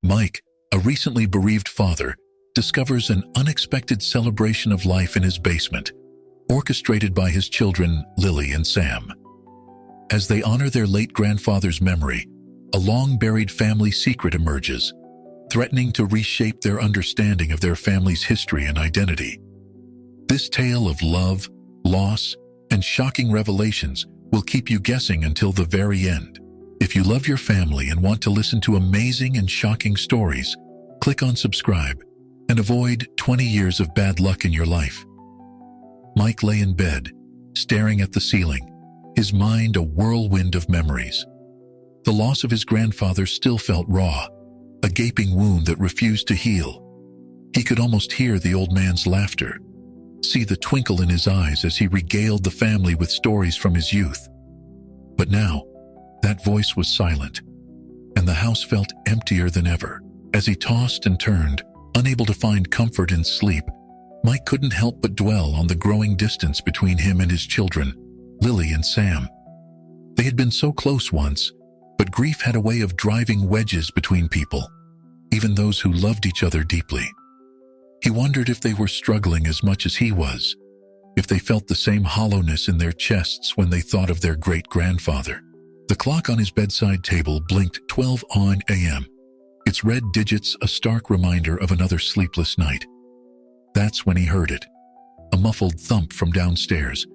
Mike, a recently bereaved father, discovers an unexpected celebration of life in his basement, orchestrated by his children, Lily and Sam. As they honor their late grandfather's memory, a long-buried family secret emerges, threatening to reshape their understanding of their family's history and identity. This tale of love, loss, and shocking revelations will keep you guessing until the very end. If you love your family and want to listen to amazing and shocking stories, click on subscribe and avoid 20 years of bad luck in your life. Mike lay in bed, staring at the ceiling, his mind a whirlwind of memories. The loss of his grandfather still felt raw, a gaping wound that refused to heal. He could almost hear the old man's laughter, see the twinkle in his eyes as he regaled the family with stories from his youth. But now, that voice was silent, and the house felt emptier than ever. As he tossed and turned, unable to find comfort in sleep, Mike couldn't help but dwell on the growing distance between him and his children, Lily and Sam. They had been so close once, but grief had a way of driving wedges between people, even those who loved each other deeply. He wondered if they were struggling as much as he was, if they felt the same hollowness in their chests when they thought of their great-grandfather. The clock on his bedside table blinked 12 a.m., its red digits a stark reminder of another sleepless night. That's when he heard it, a muffled thump from downstairs,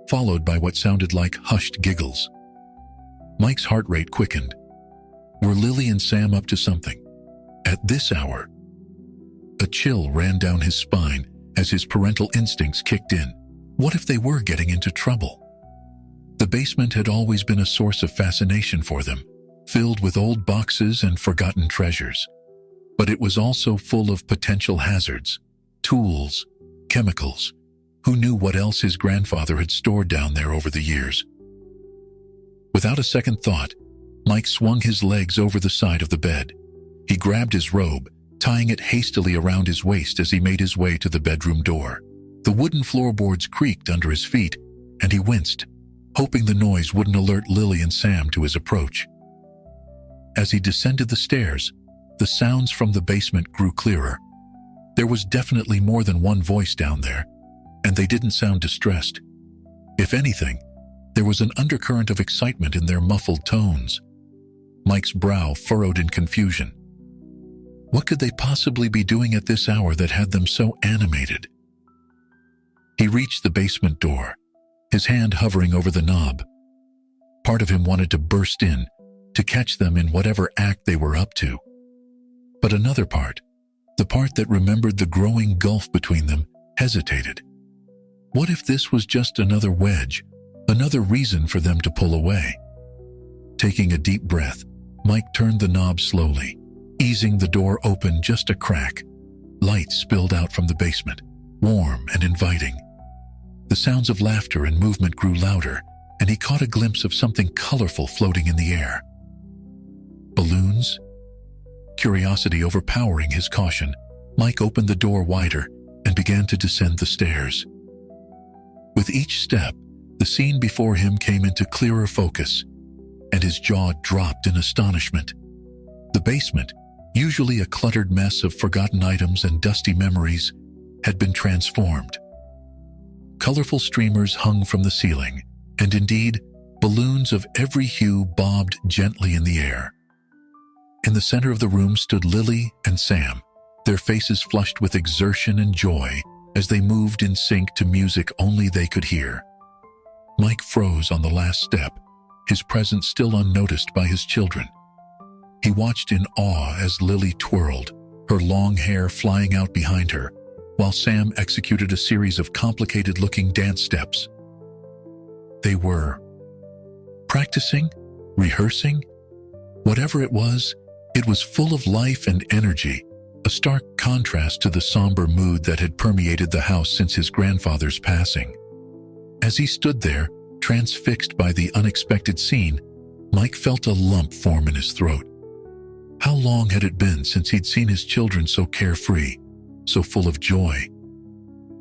followed by what sounded like hushed giggles. Mike's heart rate quickened. Were Lily and Sam up to something? At this hour? A chill ran down his spine as his parental instincts kicked in. What if they were getting into trouble? The basement had always been a source of fascination for them, filled with old boxes and forgotten treasures. But it was also full of potential hazards, tools, chemicals. Who knew what else his grandfather had stored down there over the years? Without a second thought, Mike swung his legs over the side of the bed. He grabbed his robe, tying it hastily around his waist as he made his way to the bedroom door. The wooden floorboards creaked under his feet, and he winced, hoping the noise wouldn't alert Lily and Sam to his approach. As he descended the stairs, the sounds from the basement grew clearer. There was definitely more than one voice down there, and they didn't sound distressed. If anything, there was an undercurrent of excitement in their muffled tones. Mike's brow furrowed in confusion. What could they possibly be doing at this hour that had them so animated? He reached the basement door, his hand hovering over the knob. Part of him wanted to burst in, to catch them in whatever act they were up to. But another part, the part that remembered the growing gulf between them, hesitated. What if this was just another wedge, another reason for them to pull away? Taking a deep breath, Mike turned the knob slowly, easing the door open just a crack. Light spilled out from the basement, warm and inviting. The sounds of laughter and movement grew louder, and he caught a glimpse of something colorful floating in the air. Balloons? Curiosity overpowering his caution, Mike opened the door wider and began to descend the stairs. With each step, the scene before him came into clearer focus, and his jaw dropped in astonishment. The basement, usually a cluttered mess of forgotten items and dusty memories, had been transformed. Colorful streamers hung from the ceiling, and indeed, balloons of every hue bobbed gently in the air. In the center of the room stood Lily and Sam, their faces flushed with exertion and joy as they moved in sync to music only they could hear. Mike froze on the last step, his presence still unnoticed by his children. He watched in awe as Lily twirled, her long hair flying out behind her, while Sam executed a series of complicated-looking dance steps. They were practicing, rehearsing. Whatever it was full of life and energy, a stark contrast to the somber mood that had permeated the house since his grandfather's passing. As he stood there, transfixed by the unexpected scene, Mike felt a lump form in his throat. How long had it been since he'd seen his children so carefree, so full of joy?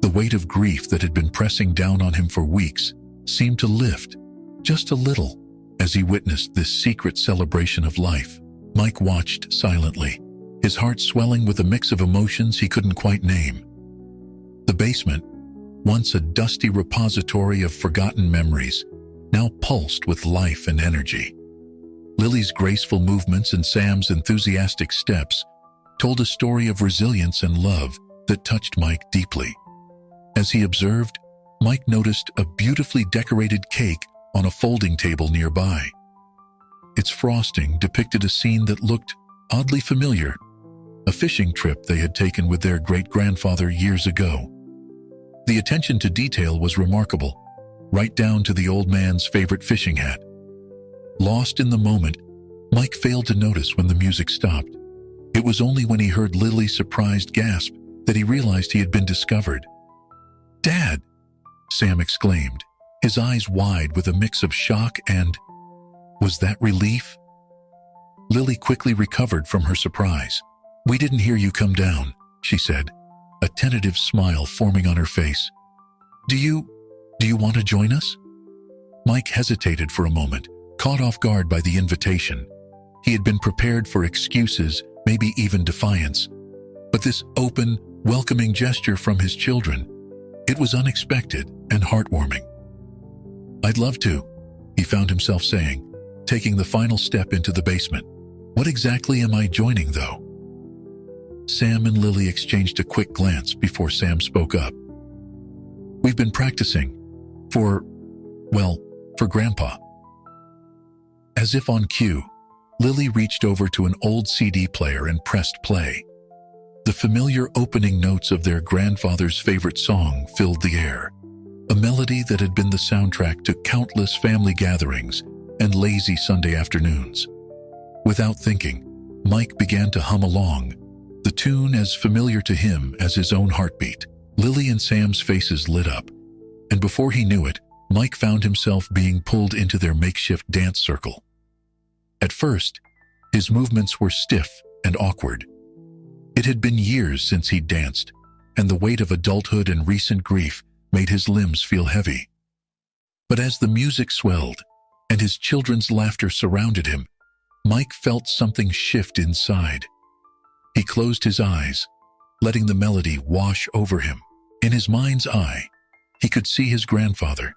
The weight of grief that had been pressing down on him for weeks seemed to lift, just a little, as he witnessed this secret celebration of life. Mike watched silently, his heart swelling with a mix of emotions he couldn't quite name. The basement, once a dusty repository of forgotten memories, now pulsed with life and energy. Lily's graceful movements and Sam's enthusiastic steps told a story of resilience and love that touched Mike deeply. As he observed, Mike noticed a beautifully decorated cake on a folding table nearby. Its frosting depicted a scene that looked oddly familiar, a fishing trip they had taken with their great-grandfather years ago. The attention to detail was remarkable, right down to the old man's favorite fishing hat. Lost in the moment, Mike failed to notice when the music stopped. It was only when he heard Lily's surprised gasp that he realized he had been discovered. "Dad!" Sam exclaimed, his eyes wide with a mix of shock and, was that relief? Lily quickly recovered from her surprise. "We didn't hear you come down," she said, a tentative smile forming on her face. Do you want to join us?" Mike hesitated for a moment, caught off guard by the invitation. He had been prepared for excuses, maybe even defiance. But this open, welcoming gesture from his children, it was unexpected and heartwarming. "I'd love to," he found himself saying, taking the final step into the basement. "What exactly am I joining, though?" Sam and Lily exchanged a quick glance before Sam spoke up. "We've been practicing for Grandpa." As if on cue, Lily reached over to an old CD player and pressed play. The familiar opening notes of their grandfather's favorite song filled the air, a melody that had been the soundtrack to countless family gatherings and lazy Sunday afternoons. Without thinking, Mike began to hum along, the tune as familiar to him as his own heartbeat. Lily and Sam's faces lit up, and before he knew it, Mike found himself being pulled into their makeshift dance circle. At first, his movements were stiff and awkward. It had been years since he'd danced, and the weight of adulthood and recent grief made his limbs feel heavy. But as the music swelled and his children's laughter surrounded him, Mike felt something shift inside. He closed his eyes, letting the melody wash over him. In his mind's eye, he could see his grandfather,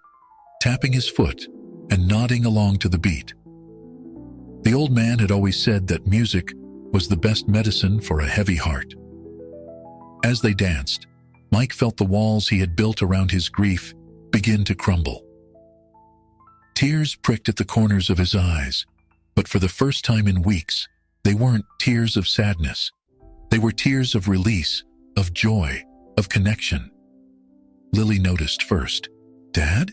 tapping his foot and nodding along to the beat. The old man had always said that music was the best medicine for a heavy heart. As they danced, Mike felt the walls he had built around his grief begin to crumble. Tears pricked at the corners of his eyes, but for the first time in weeks, they weren't tears of sadness. They were tears of release, of joy, of connection. Lily noticed first. "Dad?"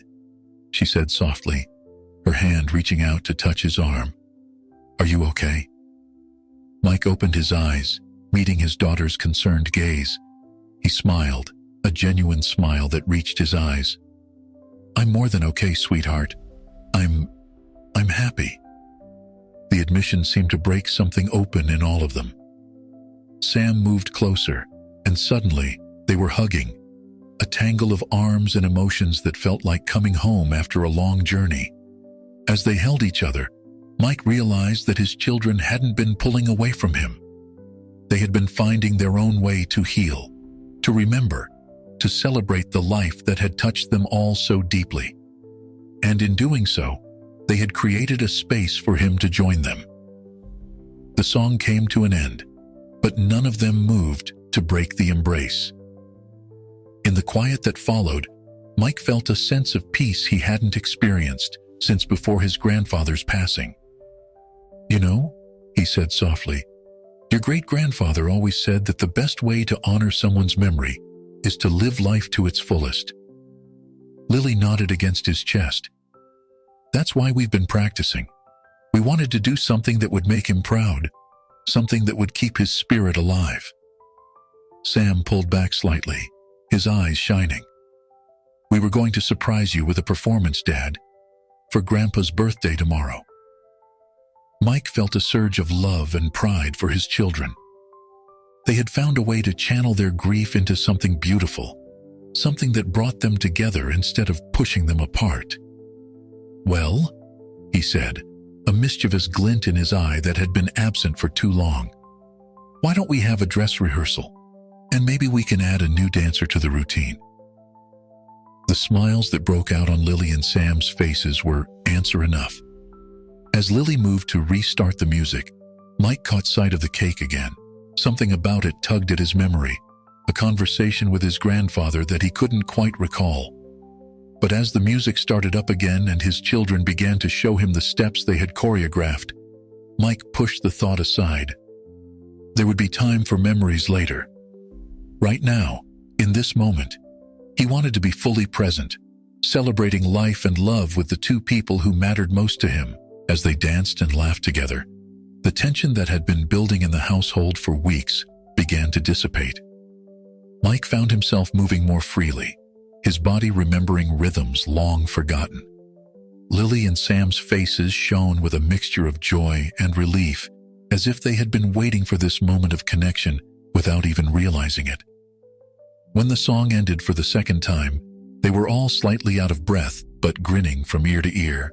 she said softly, her hand reaching out to touch his arm. "Are you okay?" Mike opened his eyes, meeting his daughter's concerned gaze. He smiled, a genuine smile that reached his eyes. "I'm more than okay, sweetheart. I'm happy." The admission seemed to break something open in all of them. Sam moved closer, and suddenly they were hugging, a tangle of arms and emotions that felt like coming home after a long journey. As they held each other, Mike realized that his children hadn't been pulling away from him. They had been finding their own way to heal, to remember, to celebrate the life that had touched them all so deeply. And in doing so, they had created a space for him to join them. The song came to an end, but none of them moved to break the embrace. In the quiet that followed, Mike felt a sense of peace he hadn't experienced since before his grandfather's passing. "You know," he said softly, "your great-grandfather always said that the best way to honor someone's memory is to live life to its fullest." Lily nodded against his chest. "That's why we've been practicing. We wanted to do something that would make him proud, something that would keep his spirit alive." Sam pulled back slightly, his eyes shining. "We were going to surprise you with a performance, Dad, for Grandpa's birthday tomorrow." Mike felt a surge of love and pride for his children. They had found a way to channel their grief into something beautiful, something that brought them together instead of pushing them apart. "Well?" he said, a mischievous glint in his eye that had been absent for too long. Why don't we have a dress rehearsal? And maybe we can add a new dancer to the routine." The smiles that broke out on Lily and Sam's faces were answer enough. As Lily moved to restart the music, Mike caught sight of the cake again. Something about it tugged at his memory, a conversation with his grandfather that he couldn't quite recall. But as the music started up again and his children began to show him the steps they had choreographed, Mike pushed the thought aside. There would be time for memories later. Right now, in this moment, he wanted to be fully present, celebrating life and love with the two people who mattered most to him. As they danced and laughed together, the tension that had been building in the household for weeks began to dissipate. Mike found himself moving more freely, his body remembering rhythms long forgotten. Lily and Sam's faces shone with a mixture of joy and relief, as if they had been waiting for this moment of connection without even realizing it. When the song ended for the second time, they were all slightly out of breath, but grinning from ear to ear.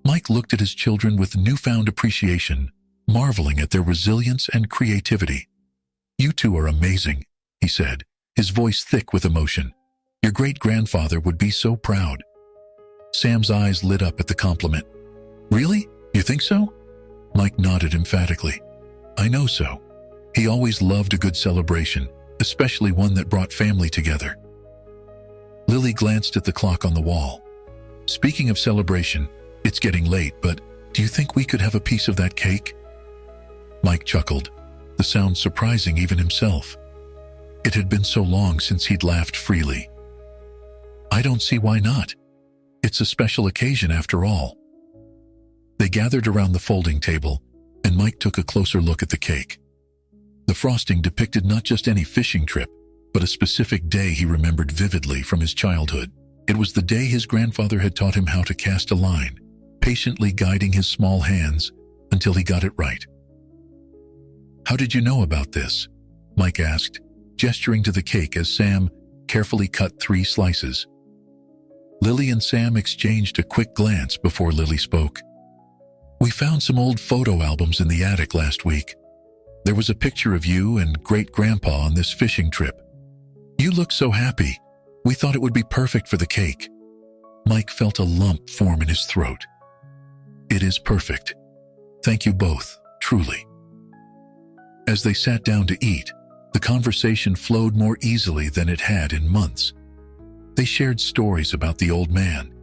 Mike looked at his children with newfound appreciation, marveling at their resilience and creativity. "You two are amazing," he said, his voice thick with emotion. "Your great-grandfather would be so proud." Sam's eyes lit up at the compliment. "Really? You think so?" Mike nodded emphatically. "I know so. He always loved a good celebration, especially one that brought family together." Lily glanced at the clock on the wall. "Speaking of celebration, it's getting late, but do you think we could have a piece of that cake?" Mike chuckled, the sound surprising even himself. It had been so long since he'd laughed freely. "I don't see why not. It's a special occasion after all." They gathered around the folding table, and Mike took a closer look at the cake. The frosting depicted not just any fishing trip, but a specific day he remembered vividly from his childhood. It was the day his grandfather had taught him how to cast a line, patiently guiding his small hands until he got it right. "How did you know about this?" Mike asked, gesturing to the cake as Sam carefully cut 3 slices. Lily and Sam exchanged a quick glance before Lily spoke. "We found some old photo albums in the attic last week. There was a picture of you and great-grandpa on this fishing trip. You looked so happy. We thought it would be perfect for the cake." Mike felt a lump form in his throat. "It is perfect. Thank you both, truly." As they sat down to eat, the conversation flowed more easily than it had in months. They shared stories about the old man,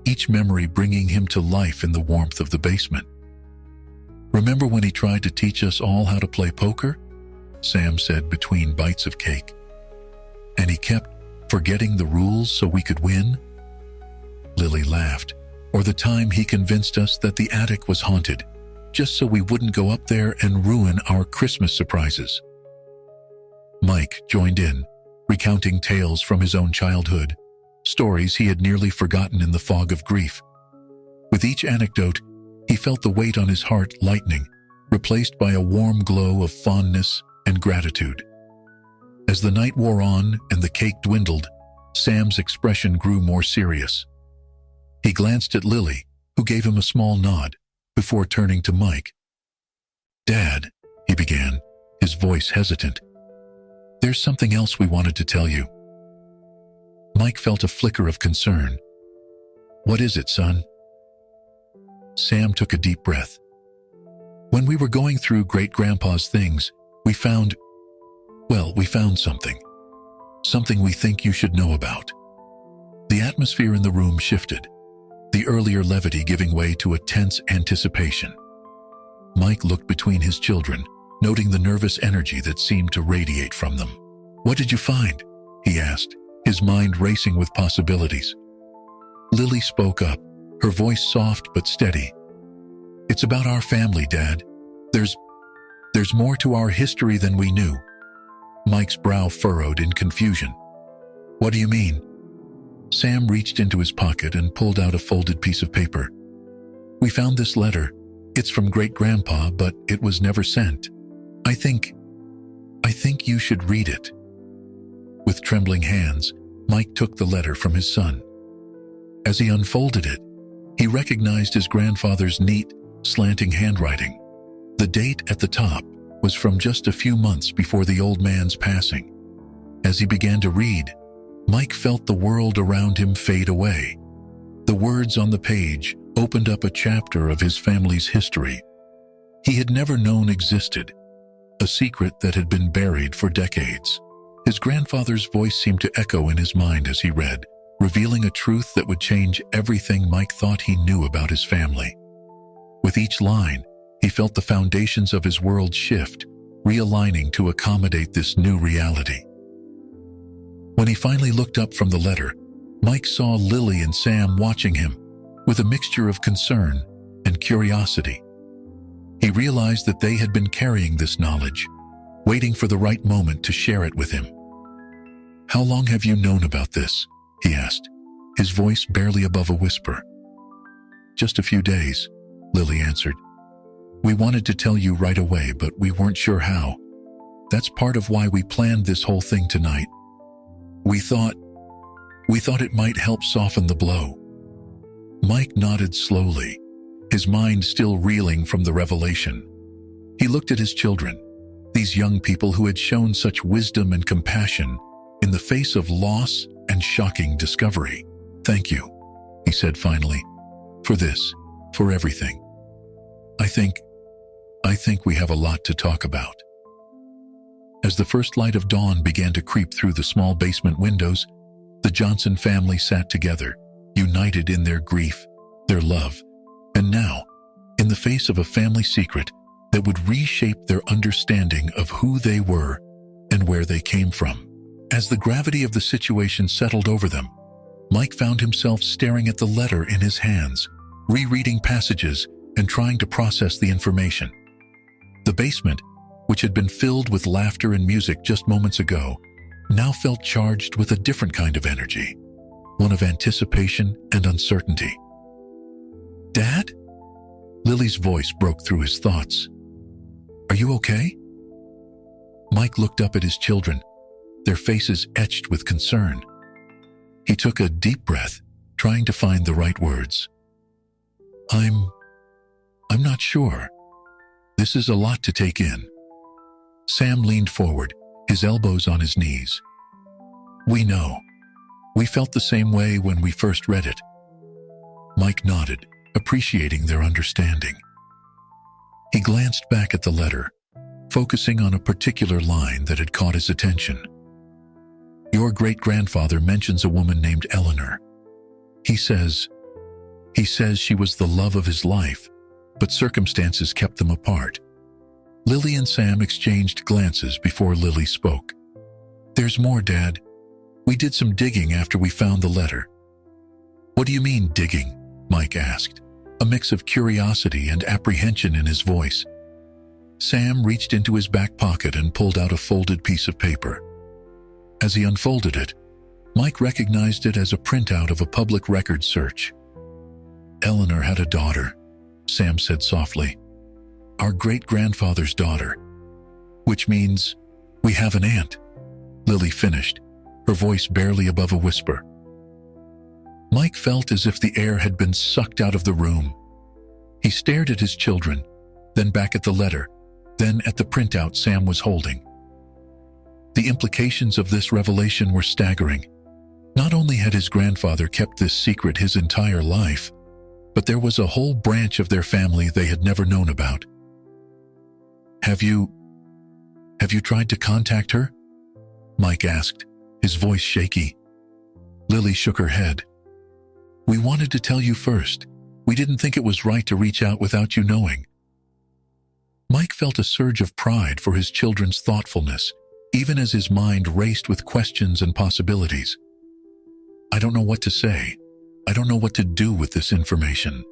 each memory bringing him to life in the warmth of the basement. "Remember when he tried to teach us all how to play poker?" Sam said between bites of cake. "And he kept forgetting the rules so we could win?" Lily laughed. "Or the time he convinced us that the attic was haunted, just so we wouldn't go up there and ruin our Christmas surprises." Mike joined in, recounting tales from his own childhood, stories he had nearly forgotten in the fog of grief. With each anecdote, he felt the weight on his heart lightening, replaced by a warm glow of fondness and gratitude. As the night wore on and the cake dwindled, Sam's expression grew more serious. He glanced at Lily, who gave him a small nod, before turning to Mike. "Dad," he began, his voice hesitant, "there's something else we wanted to tell you." Mike felt a flicker of concern. "What is it, son?" Sam took a deep breath. "When we were going through great-grandpa's things, we found something. Something we think you should know about." The atmosphere in the room shifted, the earlier levity giving way to a tense anticipation. Mike looked between his children, noting the nervous energy that seemed to radiate from them. "What did you find?" he asked, his mind racing with possibilities. Lily spoke up, her voice soft but steady. "It's about our family, Dad. There's more to our history than we knew." Mike's brow furrowed in confusion. "What do you mean?" Sam reached into his pocket and pulled out a folded piece of paper. "We found this letter. It's from great-grandpa, but it was never sent. I think you should read it." With trembling hands, Mike took the letter from his son. As he unfolded it, he recognized his grandfather's neat, slanting handwriting. The date at the top was from just a few months before the old man's passing. As he began to read, Mike felt the world around him fade away. The words on the page opened up a chapter of his family's history he had never known existed, a secret that had been buried for decades. His grandfather's voice seemed to echo in his mind as he read, revealing a truth that would change everything Mike thought he knew about his family. With each line, he felt the foundations of his world shift, realigning to accommodate this new reality. When he finally looked up from the letter, Mike saw Lily and Sam watching him with a mixture of concern and curiosity. He realized that they had been carrying this knowledge, waiting for the right moment to share it with him. "How long have you known about this?" he asked, his voice barely above a whisper. "Just a few days," Lily answered. "We wanted to tell you right away, but we weren't sure how. That's part of why we planned this whole thing tonight. We thought it might help soften the blow." Mike nodded slowly, his mind still reeling from the revelation. He looked at his children, these young people who had shown such wisdom and compassion in the face of loss and shocking discovery. "Thank you," he said finally, "for this, for everything. I think we have a lot to talk about." As the first light of dawn began to creep through the small basement windows, the Johnson family sat together, united in their grief, their love, and now, in the face of a family secret that would reshape their understanding of who they were and where they came from. As the gravity of the situation settled over them, Mike found himself staring at the letter in his hands, rereading passages and trying to process the information. The basement, which had been filled with laughter and music just moments ago, now felt charged with a different kind of energy, one of anticipation and uncertainty. "Dad?" Lily's voice broke through his thoughts. "Are you okay?" Mike looked up at his children, their faces etched with concern. He took a deep breath, trying to find the right words. I'm not sure. This is a lot to take in." Sam leaned forward, his elbows on his knees. "We know. We felt the same way when we first read it." Mike nodded, appreciating their understanding. He glanced back at the letter, focusing on a particular line that had caught his attention. "Your great-grandfather mentions a woman named Eleanor. He says she was the love of his life, but circumstances kept them apart." Lily and Sam exchanged glances before Lily spoke. "There's more, Dad. We did some digging after we found the letter." "What do you mean, digging?" Mike asked, a mix of curiosity and apprehension in his voice. Sam reached into his back pocket and pulled out a folded piece of paper. As he unfolded it, Mike recognized it as a printout of a public record search. "Eleanor had a daughter," Sam said softly. "Our great-grandfather's daughter. Which means we have an aunt," Lily finished, her voice barely above a whisper. Mike felt as if the air had been sucked out of the room. He stared at his children, then back at the letter, then at the printout Sam was holding. The implications of this revelation were staggering. Not only had his grandfather kept this secret his entire life, but there was a whole branch of their family they had never known about. Have you tried to contact her?" Mike asked, his voice shaky. Lily shook her head. "We wanted to tell you first. We didn't think it was right to reach out without you knowing." Mike felt a surge of pride for his children's thoughtfulness, even as his mind raced with questions and possibilities. "I don't know what to say. I don't know what to do with this information."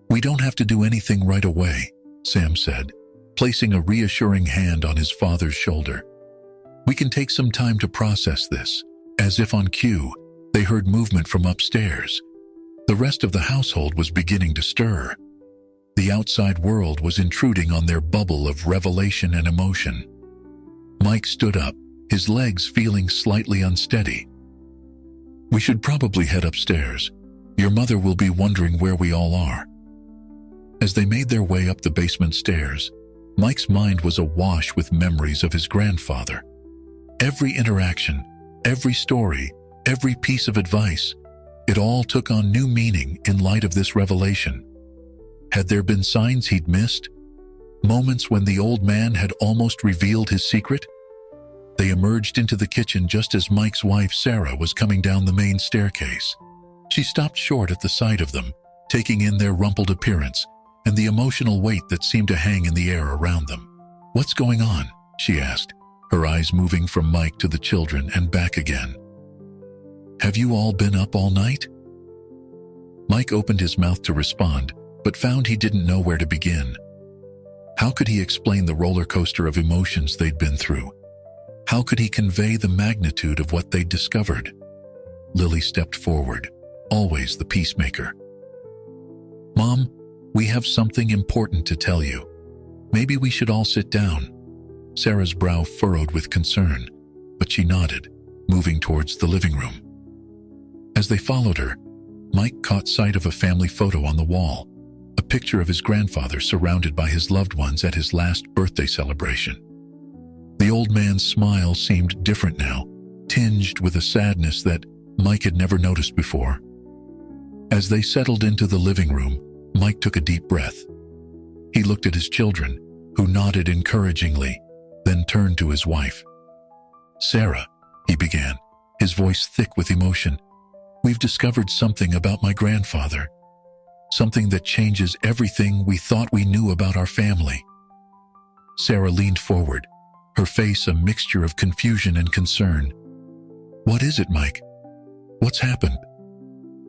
"We don't have to do anything right away," Sam said, placing a reassuring hand on his father's shoulder. "We can take some time to process this." As if on cue, they heard movement from upstairs. The rest of the household was beginning to stir. The outside world was intruding on their bubble of revelation and emotion. Mike stood up, his legs feeling slightly unsteady. "We should probably head upstairs. Your mother will be wondering where we all are." As they made their way up the basement stairs, Mike's mind was awash with memories of his grandfather. Every interaction, every story, every piece of advice, it all took on new meaning in light of this revelation. Had there been signs he'd missed? Moments when the old man had almost revealed his secret? They emerged into the kitchen just as Mike's wife, Sarah, was coming down the main staircase. She stopped short at the sight of them, taking in their rumpled appearance and the emotional weight that seemed to hang in the air around them. "What's going on?" she asked, her eyes moving from Mike to the children and back again. "Have you all been up all night?" Mike opened his mouth to respond, but found he didn't know where to begin. How could he explain the roller coaster of emotions they'd been through? How could he convey the magnitude of what they'd discovered? Lily stepped forward, always the peacemaker. "Mom, we have something important to tell you. Maybe we should all sit down." Sarah's brow furrowed with concern, but she nodded, moving towards the living room. As they followed her, Mike caught sight of a family photo on the wall, a picture of his grandfather surrounded by his loved ones at his last birthday celebration. The old man's smile seemed different now, tinged with a sadness that Mike had never noticed before. As they settled into the living room, Mike took a deep breath. He looked at his children, who nodded encouragingly, then turned to his wife. "Sarah," he began, his voice thick with emotion, "we've discovered something about my grandfather. Something that changes everything we thought we knew about our family." Sarah leaned forward, her face a mixture of confusion and concern. "What is it, Mike? What's happened?"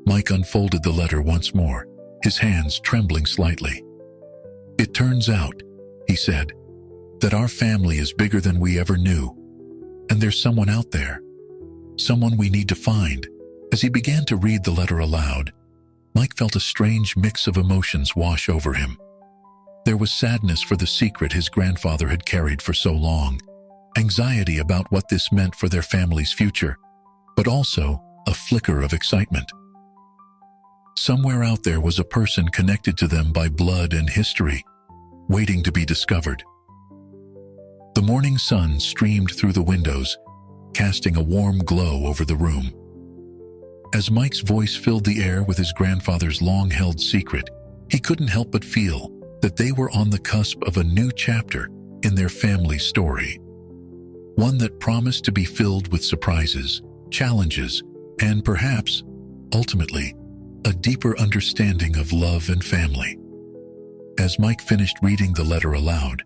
Mike unfolded the letter once more, his hands trembling slightly. "It turns out," he said, "that our family is bigger than we ever knew, and there's someone out there, someone we need to find." As he began to read the letter aloud, Mike felt a strange mix of emotions wash over him. There was sadness for the secret his grandfather had carried for so long, anxiety about what this meant for their family's future, but also a flicker of excitement. Somewhere out there was a person connected to them by blood and history, waiting to be discovered. The morning sun streamed through the windows, casting a warm glow over the room. As Mike's voice filled the air with his grandfather's long-held secret, he couldn't help but feel that they were on the cusp of a new chapter in their family's story. One that promised to be filled with surprises, challenges, and perhaps, ultimately, a deeper understanding of love and family. As Mike finished reading the letter aloud,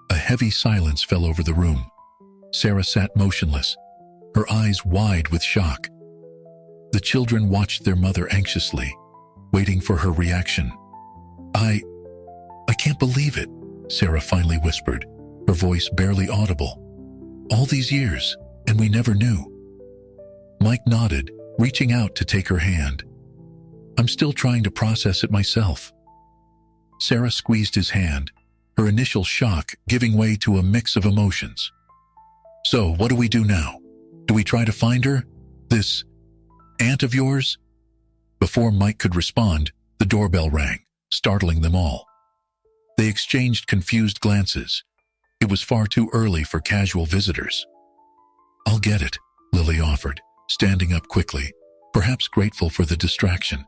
a heavy silence fell over the room. Sarah sat motionless, her eyes wide with shock. The children watched their mother anxiously, waiting for her reaction. I can't believe it," Sarah finally whispered, her voice barely audible. "All these years, and we never knew." Mike nodded, reaching out to take her hand. "I'm still trying to process it myself." Sarah squeezed his hand, her initial shock giving way to a mix of emotions. "So, what do we do now? Do we try to find her? This aunt of yours?" Before Mike could respond, the doorbell rang, startling them all. They exchanged confused glances. It was far too early for casual visitors. "I'll get it," Lily offered, standing up quickly, perhaps grateful for the distraction.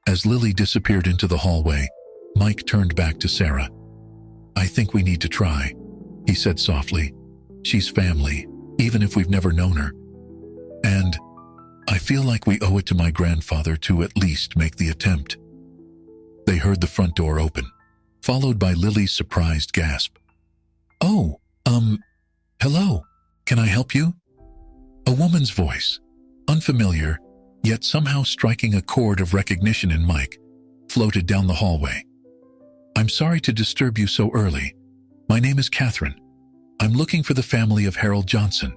As Lily disappeared into the hallway, Mike turned back to Sarah. "I think we need to try," he said softly. "She's family, even if we've never known her. And I feel like we owe it to my grandfather to at least make the attempt." They heard the front door open, followed by Lily's surprised gasp. "Oh, hello, can I help you?" A woman's voice, unfamiliar, yet somehow striking a chord of recognition in Mike, floated down the hallway. "I'm sorry to disturb you so early. My name is Catherine. I'm looking for the family of Harold Johnson.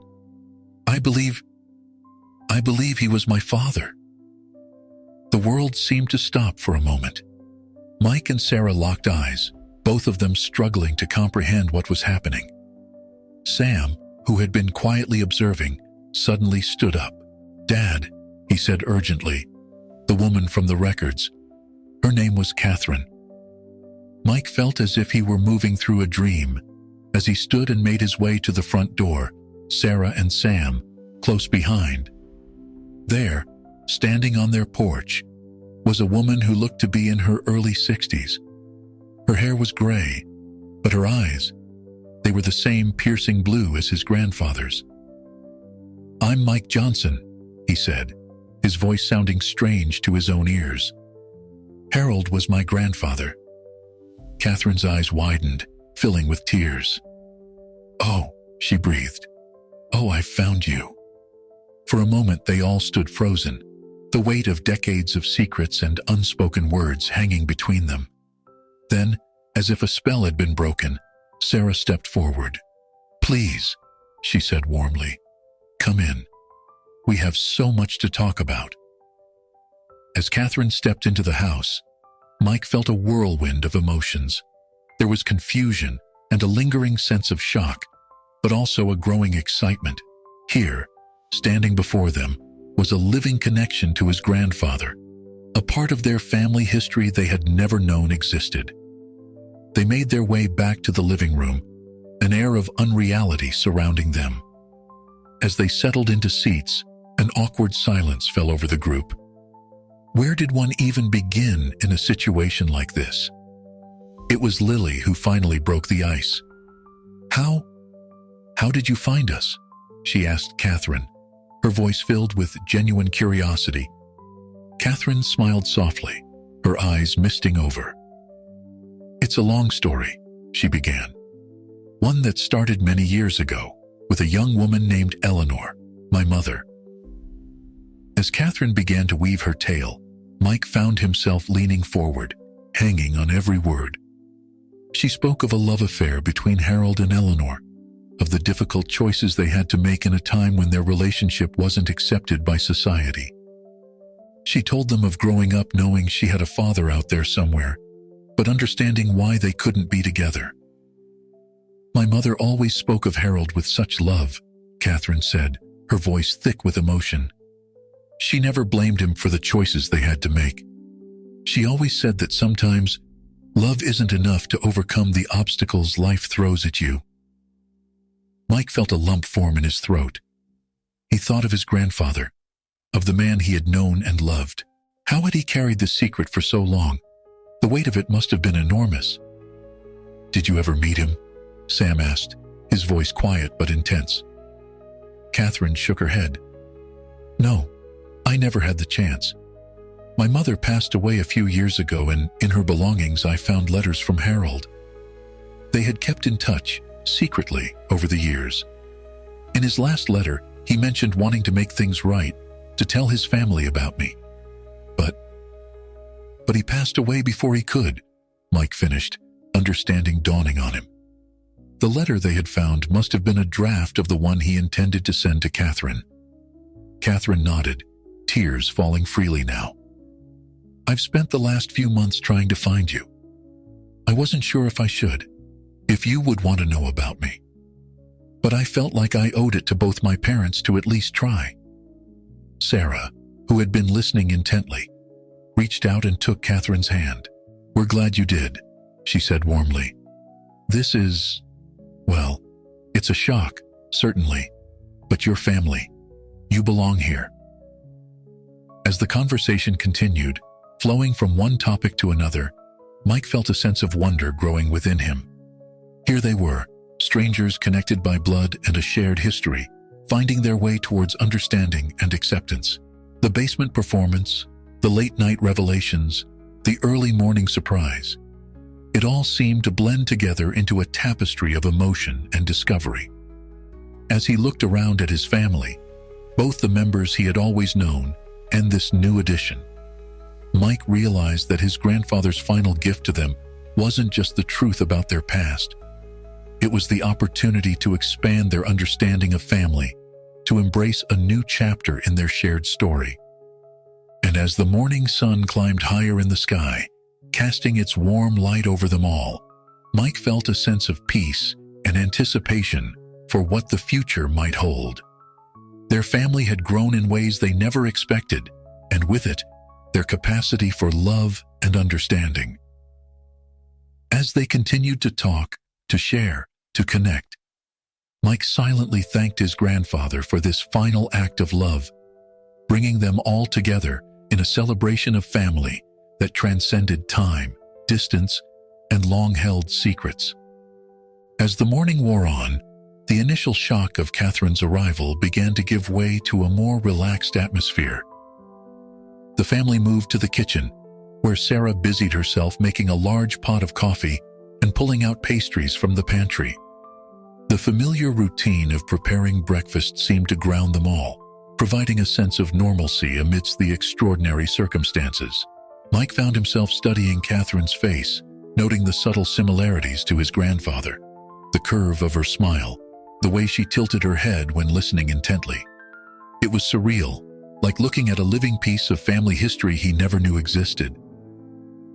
I believe he was my father." The world seemed to stop for a moment. Mike and Sarah locked eyes, both of them struggling to comprehend what was happening. Sam, who had been quietly observing, suddenly stood up. "Dad," he said urgently, "the woman from the records. Her name was Catherine." Mike felt as if he were moving through a dream. As he stood and made his way to the front door, Sarah and Sam, close behind. There, standing on their porch, was a woman who looked to be in her early 60s. Her hair was gray, but her eyes, they were the same piercing blue as his grandfather's. "I'm Mike Johnson," he said, his voice sounding strange to his own ears. "Harold was my grandfather." Catherine's eyes widened, filling with tears. "Oh," she breathed. "Oh, I found you." For a moment they all stood frozen, the weight of decades of secrets and unspoken words hanging between them. Then, as if a spell had been broken, Sarah stepped forward. "Please," she said warmly, "come in. We have so much to talk about." As Catherine stepped into the house, Mike felt a whirlwind of emotions. There was confusion and a lingering sense of shock, but also a growing excitement. Here, standing before them, was a living connection to his grandfather, a part of their family history they had never known existed. They made their way back to the living room, an air of unreality surrounding them. As they settled into seats, an awkward silence fell over the group. Where did one even begin in a situation like this? It was Lily who finally broke the ice. How did you find us?" she asked Catherine, her voice filled with genuine curiosity. Catherine smiled softly, her eyes misting over. "It's a long story," she began. "One that started many years ago, with a young woman named Eleanor, my mother." As Catherine began to weave her tale, Mike found himself leaning forward, hanging on every word. She spoke of a love affair between Harold and Eleanor, of the difficult choices they had to make in a time when their relationship wasn't accepted by society. She told them of growing up knowing she had a father out there somewhere, but understanding why they couldn't be together. "My mother always spoke of Harold with such love," Catherine said, her voice thick with emotion. "She never blamed him for the choices they had to make. She always said that sometimes love isn't enough to overcome the obstacles life throws at you." Mike felt a lump form in his throat. He thought of his grandfather, of the man he had known and loved. How had he carried this secret for so long? The weight of it must have been enormous. "Did you ever meet him?" Sam asked, his voice quiet but intense. Catherine shook her head. "No, I never had the chance. My mother passed away a few years ago, and in her belongings I found letters from Harold. They had kept in touch, secretly, over the years. In his last letter, he mentioned wanting to make things right, to tell his family about me. But he passed away before he could," Mike finished, understanding dawning on him. The letter they had found must have been a draft of the one he intended to send to Catherine. Catherine nodded, tears falling freely now. "I've spent the last few months trying to find you. I wasn't sure if I should, if you would want to know about me. But I felt like I owed it to both my parents to at least try." Sarah, who had been listening intently, reached out and took Catherine's hand. "We're glad you did," she said warmly. "This is, well, it's a shock, certainly, but your family. You belong here." As the conversation continued, flowing from one topic to another, Mike felt a sense of wonder growing within him. Here they were, strangers connected by blood and a shared history, finding their way towards understanding and acceptance. The basement performance, the late-night revelations, the early morning surprise. It all seemed to blend together into a tapestry of emotion and discovery. As he looked around at his family, both the members he had always known and this new addition, Mike realized that his grandfather's final gift to them wasn't just the truth about their past. It was the opportunity to expand their understanding of family, to embrace a new chapter in their shared story. And as the morning sun climbed higher in the sky, casting its warm light over them all, Mike felt a sense of peace and anticipation for what the future might hold. Their family had grown in ways they never expected, and with it, their capacity for love and understanding. As they continued to talk, to share, to connect, Mike silently thanked his grandfather for this final act of love, bringing them all together in a celebration of family that transcended time, distance, and long-held secrets. As the morning wore on, the initial shock of Catherine's arrival began to give way to a more relaxed atmosphere. The family moved to the kitchen, where Sarah busied herself making a large pot of coffee and pulling out pastries from the pantry. The familiar routine of preparing breakfast seemed to ground them all, providing a sense of normalcy amidst the extraordinary circumstances. Mike found himself studying Catherine's face, noting the subtle similarities to his grandfather, the curve of her smile, the way she tilted her head when listening intently. It was surreal, like looking at a living piece of family history he never knew existed.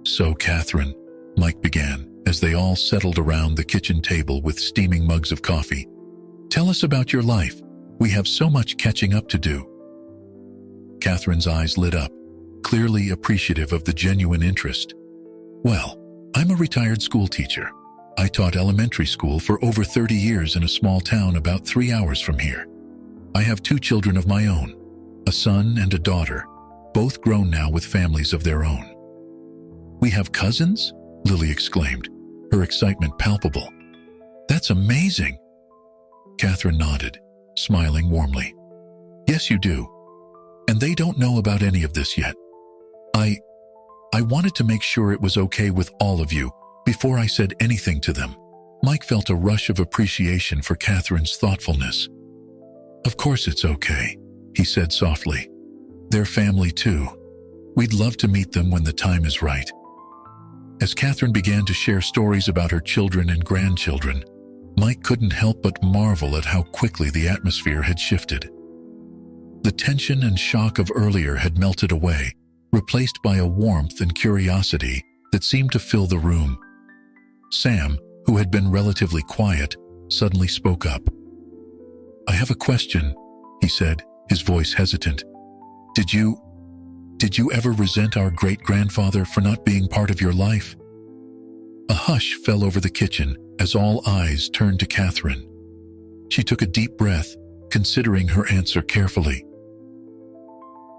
"So, Catherine," Mike began, as they all settled around the kitchen table with steaming mugs of coffee, "tell us about your life. We have so much catching up to do." Catherine's eyes lit up, clearly appreciative of the genuine interest. "Well, I'm a retired school teacher. I taught elementary school for over 30 years in a small town about 3 hours from here. I have 2 children of my own, a son and a daughter, both grown now with families of their own." "We have cousins?" Lily exclaimed, her excitement palpable. "That's amazing." Catherine nodded, smiling warmly. "Yes, you do. And they don't know about any of this yet. I wanted to make sure it was okay with all of you before I said anything to them." Mike felt a rush of appreciation for Catherine's thoughtfulness. "Of course it's okay," he said softly. "They're family too. We'd love to meet them when the time is right." As Catherine began to share stories about her children and grandchildren, Mike couldn't help but marvel at how quickly the atmosphere had shifted. The tension and shock of earlier had melted away, replaced by a warmth and curiosity that seemed to fill the room. Sam, who had been relatively quiet, suddenly spoke up. "I have a question," he said, his voice hesitant. Did you ever resent our great-grandfather for not being part of your life?" A hush fell over the kitchen as all eyes turned to Catherine. She took a deep breath, considering her answer carefully.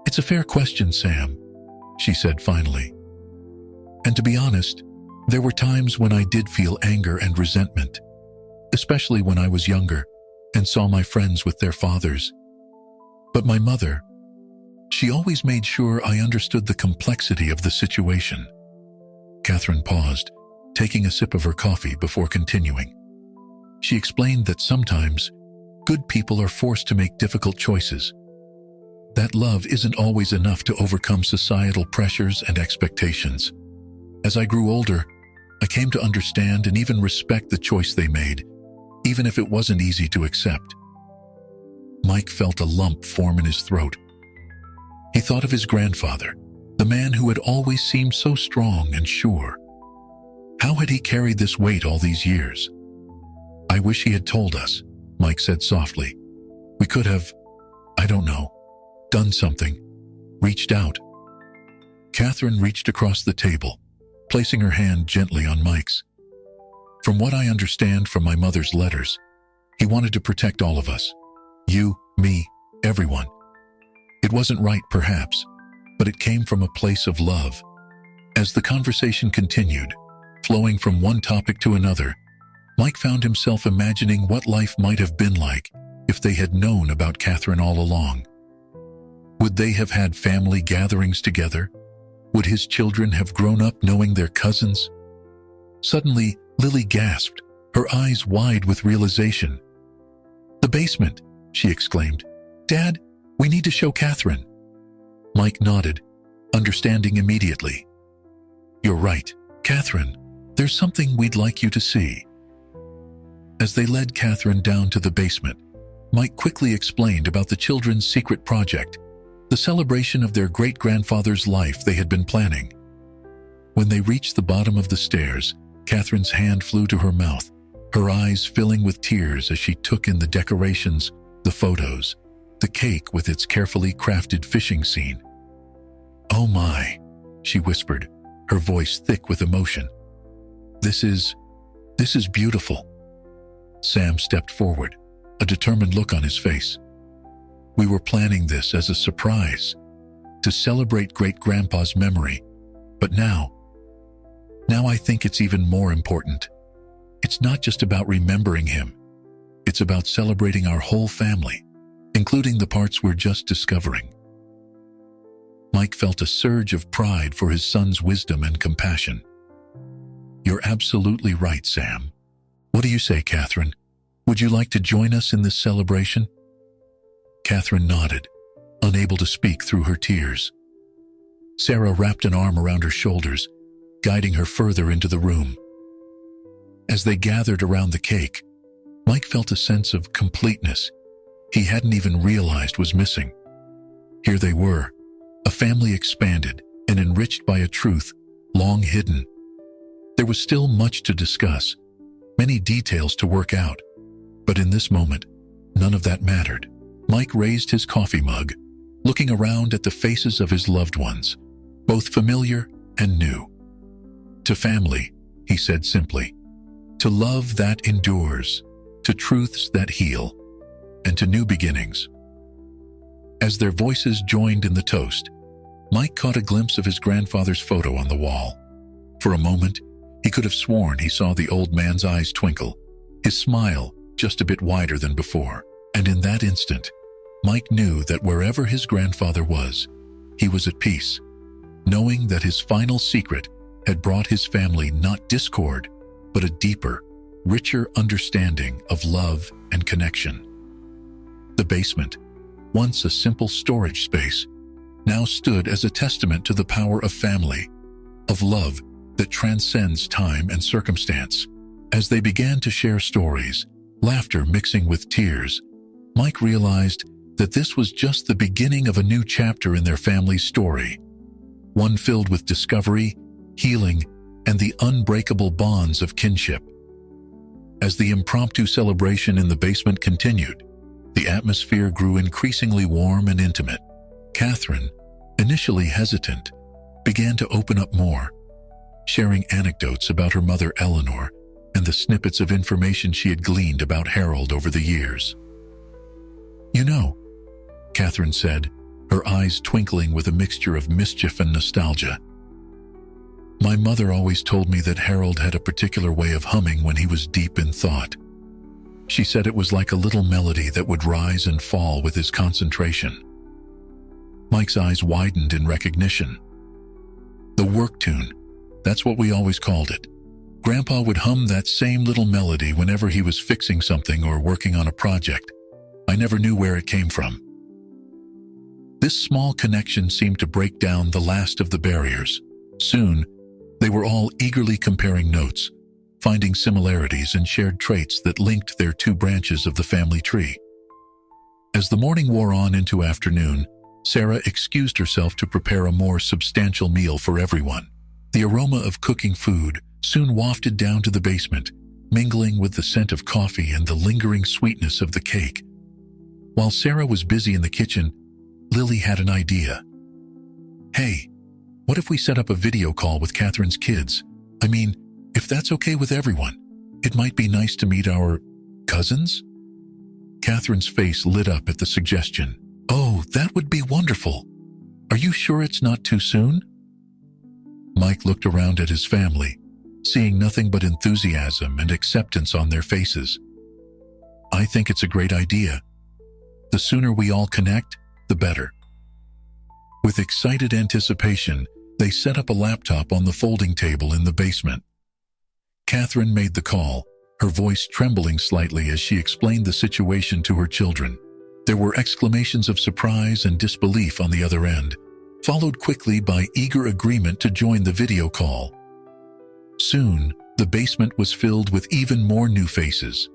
"It's a fair question, Sam," she said finally. "And to be honest, there were times when I did feel anger and resentment, especially when I was younger and saw my friends with their fathers. But my mother, she always made sure I understood the complexity of the situation." Catherine paused, taking a sip of her coffee before continuing. She explained that sometimes good people are forced to make difficult choices. That love isn't always enough to overcome societal pressures and expectations. As I grew older, I came to understand and even respect the choice they made, even if it wasn't easy to accept. Mike felt a lump form in his throat. He thought of his grandfather, the man who had always seemed so strong and sure. How had he carried this weight all these years? "I wish he had told us," Mike said softly. "We could have, I don't know, done something, reached out." Catherine reached across the table, placing her hand gently on Mike's. "From what I understand from my mother's letters, he wanted to protect all of us. You, me, everyone. It wasn't right, perhaps, but it came from a place of love." As the conversation continued, flowing from one topic to another, Mike found himself imagining what life might have been like if they had known about Catherine all along. Would they have had family gatherings together? Would his children have grown up knowing their cousins? Suddenly, Lily gasped, her eyes wide with realization. "The basement," she exclaimed. "Dad, we need to show Catherine." Mike nodded, understanding immediately. "You're right, Catherine. There's something we'd like you to see." As they led Catherine down to the basement, Mike quickly explained about the children's secret project, the celebration of their great-grandfather's life they had been planning. When they reached the bottom of the stairs, Catherine's hand flew to her mouth, her eyes filling with tears as she took in the decorations, the photos, the cake with its carefully crafted fishing scene. "Oh my," she whispered, her voice thick with emotion. This is beautiful." Sam stepped forward, a determined look on his face. "We were planning this as a surprise, to celebrate great-grandpa's memory, but now I think it's even more important. It's not just about remembering him. It's about celebrating our whole family, including the parts we're just discovering." Mike felt a surge of pride for his son's wisdom and compassion. "You're absolutely right, Sam. What do you say, Catherine? Would you like to join us in this celebration?" Catherine nodded, unable to speak through her tears. Sarah wrapped an arm around her shoulders, guiding her further into the room. As they gathered around the cake, Mike felt a sense of completeness he hadn't even realized was missing. Here they were, a family expanded and enriched by a truth long hidden. There was still much to discuss, many details to work out, but in this moment, none of that mattered. Mike raised his coffee mug, looking around at the faces of his loved ones, both familiar and new. "To family," he said simply, "to love that endures, to truths that heal, and to new beginnings." As their voices joined in the toast, Mike caught a glimpse of his grandfather's photo on the wall. For a moment, he could have sworn he saw the old man's eyes twinkle, his smile just a bit wider than before. And in that instant, Mike knew that wherever his grandfather was, he was at peace, knowing that his final secret had brought his family not discord, but a deeper, richer understanding of love and connection. The basement, once a simple storage space, now stood as a testament to the power of family, of love that transcends time and circumstance. As they began to share stories, laughter mixing with tears, Mike realized that this was just the beginning of a new chapter in their family's story, one filled with discovery, healing, and the unbreakable bonds of kinship. As the impromptu celebration in the basement continued, the atmosphere grew increasingly warm and intimate. Catherine, initially hesitant, began to open up more, sharing anecdotes about her mother Eleanor and the snippets of information she had gleaned about Harold over the years. "You know," Catherine said, her eyes twinkling with a mixture of mischief and nostalgia, "my mother always told me that Harold had a particular way of humming when he was deep in thought. She said it was like a little melody that would rise and fall with his concentration." Mike's eyes widened in recognition. "The work tune, that's what we always called it. Grandpa would hum that same little melody whenever he was fixing something or working on a project. I never knew where it came from." This small connection seemed to break down the last of the barriers. Soon, they were all eagerly comparing notes, finding similarities and shared traits that linked their two branches of the family tree. As the morning wore on into afternoon, Sarah excused herself to prepare a more substantial meal for everyone. The aroma of cooking food soon wafted down to the basement, mingling with the scent of coffee and the lingering sweetness of the cake. While Sarah was busy in the kitchen, Lily had an idea. "Hey, what if we set up a video call with Catherine's kids? I mean, if that's okay with everyone, it might be nice to meet our cousins?" Catherine's face lit up at the suggestion. "Oh, that would be wonderful. Are you sure it's not too soon?" Mike looked around at his family, seeing nothing but enthusiasm and acceptance on their faces. "I think it's a great idea. The sooner we all connect, the better." With excited anticipation, they set up a laptop on the folding table in the basement. Catherine made the call, her voice trembling slightly as she explained the situation to her children. There were exclamations of surprise and disbelief on the other end, followed quickly by eager agreement to join the video call. Soon, the basement was filled with even more new faces.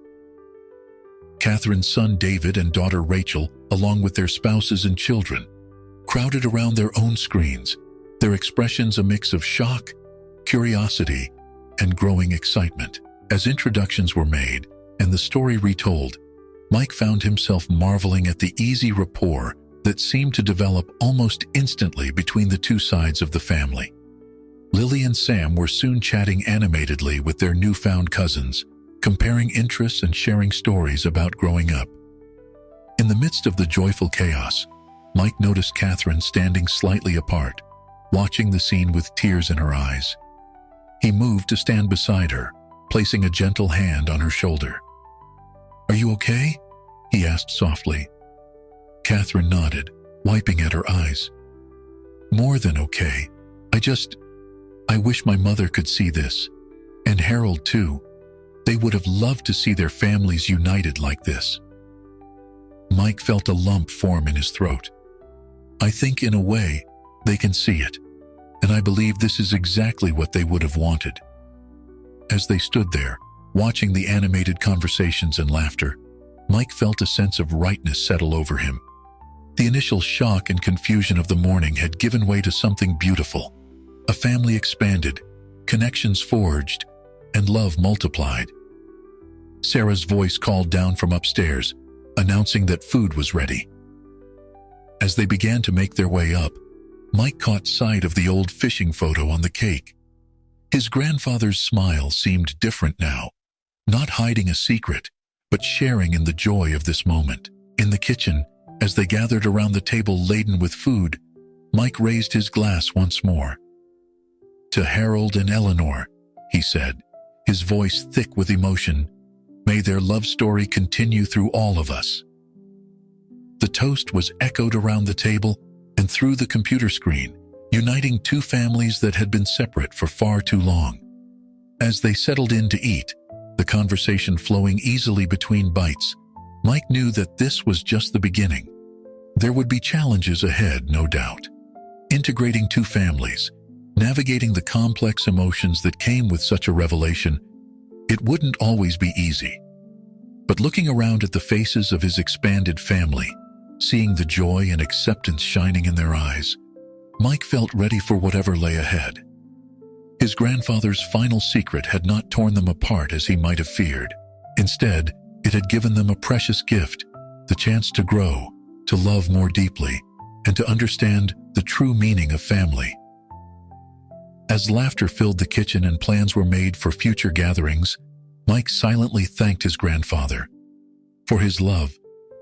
Catherine's son David and daughter Rachel, along with their spouses and children, crowded around their own screens, their expressions a mix of shock, curiosity, and growing excitement. As introductions were made and the story retold, Mike found himself marveling at the easy rapport that seemed to develop almost instantly between the two sides of the family. Lily and Sam were soon chatting animatedly with their newfound cousins, comparing interests and sharing stories about growing up. In the midst of the joyful chaos, Mike noticed Catherine standing slightly apart, watching the scene with tears in her eyes. He moved to stand beside her, placing a gentle hand on her shoulder. "Are you okay?" he asked softly. Catherine nodded, wiping at her eyes. "More than okay. I wish my mother could see this. And Harold too. They would have loved to see their families united like this." Mike felt a lump form in his throat. "I think in a way, they can see it. And I believe this is exactly what they would have wanted." As they stood there, watching the animated conversations and laughter, Mike felt a sense of rightness settle over him. The initial shock and confusion of the morning had given way to something beautiful. A family expanded, connections forged, and love multiplied. Sarah's voice called down from upstairs, announcing that food was ready. As they began to make their way up, Mike caught sight of the old fishing photo on the cake. His grandfather's smile seemed different now, not hiding a secret, but sharing in the joy of this moment. In the kitchen, as they gathered around the table laden with food, Mike raised his glass once more. "To Harold and Eleanor," he said, his voice thick with emotion, "may their love story continue through all of us." The toast was echoed around the table and through the computer screen, uniting two families that had been separate for far too long. As they settled in to eat, the conversation flowing easily between bites, Mike knew that this was just the beginning. There would be challenges ahead, no doubt. Integrating two families, navigating the complex emotions that came with such a revelation, it wouldn't always be easy. But looking around at the faces of his expanded family, seeing the joy and acceptance shining in their eyes, Mike felt ready for whatever lay ahead. His grandfather's final secret had not torn them apart as he might have feared. Instead, it had given them a precious gift, the chance to grow, to love more deeply, and to understand the true meaning of family. As laughter filled the kitchen and plans were made for future gatherings, Mike silently thanked his grandfather for his love,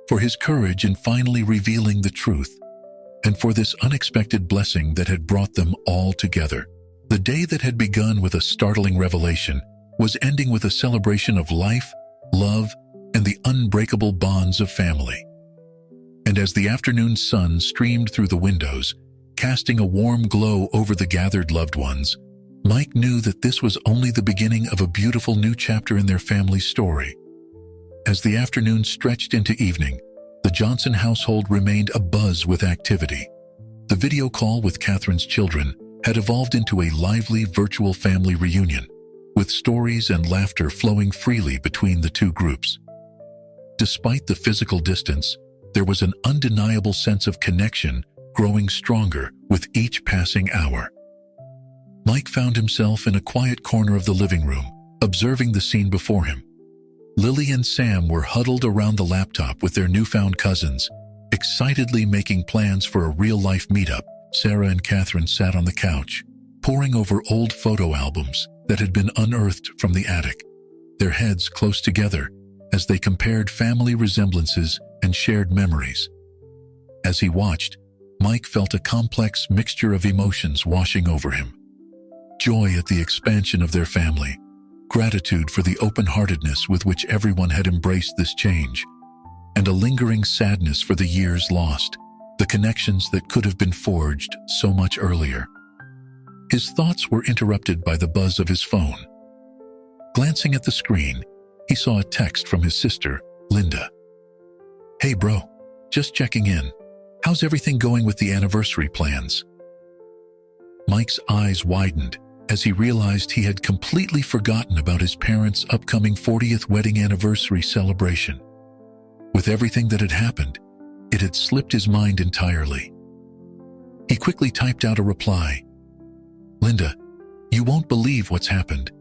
for his courage in finally revealing the truth, and for this unexpected blessing that had brought them all together. The day that had begun with a startling revelation was ending with a celebration of life, love, and the unbreakable bonds of family. And as the afternoon sun streamed through the windows, casting a warm glow over the gathered loved ones, Mike knew that this was only the beginning of a beautiful new chapter in their family's story. As the afternoon stretched into evening, the Johnson household remained abuzz with activity. The video call with Catherine's children had evolved into a lively virtual family reunion, with stories and laughter flowing freely between the two groups. Despite the physical distance, there was an undeniable sense of connection growing stronger with each passing hour. Mike found himself in a quiet corner of the living room, observing the scene before him. Lily and Sam were huddled around the laptop with their newfound cousins, excitedly making plans for a real-life meetup. Sarah and Catherine sat on the couch, poring over old photo albums that had been unearthed from the attic, their heads close together as they compared family resemblances and shared memories. As he watched, Mike felt a complex mixture of emotions washing over him. Joy at the expansion of their family, gratitude for the open-heartedness with which everyone had embraced this change, and a lingering sadness for the years lost, the connections that could have been forged so much earlier. His thoughts were interrupted by the buzz of his phone. Glancing at the screen, he saw a text from his sister, Linda. "Hey bro, just checking in. How's everything going with the anniversary plans?" Mike's eyes widened as he realized he had completely forgotten about his parents' upcoming 40th wedding anniversary celebration. With everything that had happened, it had slipped his mind entirely. He quickly typed out a reply. "Linda, you won't believe what's happened.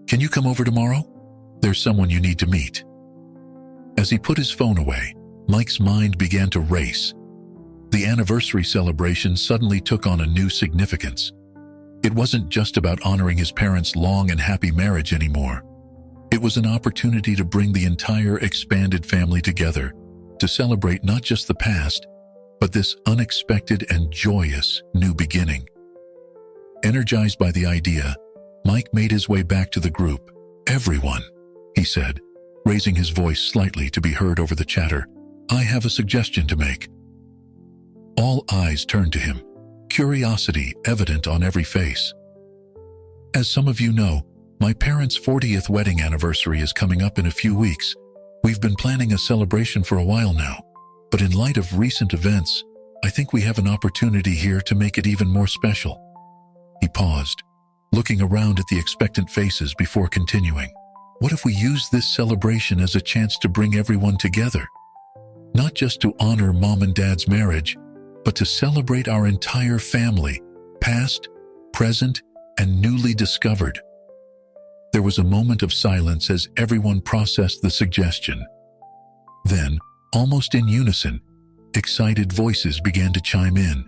Can you come over tomorrow? There's someone you need to meet." As he put his phone away, Mike's mind began to race. The anniversary celebration suddenly took on a new significance. It wasn't just about honoring his parents' long and happy marriage anymore. It was an opportunity to bring the entire expanded family together, to celebrate not just the past, but this unexpected and joyous new beginning. Energized by the idea, Mike made his way back to the group. "Everyone," he said, raising his voice slightly to be heard over the chatter, "I have a suggestion to make." All eyes turned to him, curiosity evident on every face. "As some of you know, my parents' 40th wedding anniversary is coming up in a few weeks. We've been planning a celebration for a while now, but in light of recent events, I think we have an opportunity here to make it even more special." He paused, looking around at the expectant faces before continuing. "What if we use this celebration as a chance to bring everyone together? Not just to honor Mom and Dad's marriage, but to celebrate our entire family, past, present, and newly discovered." There was a moment of silence as everyone processed the suggestion. Then, almost in unison, excited voices began to chime in.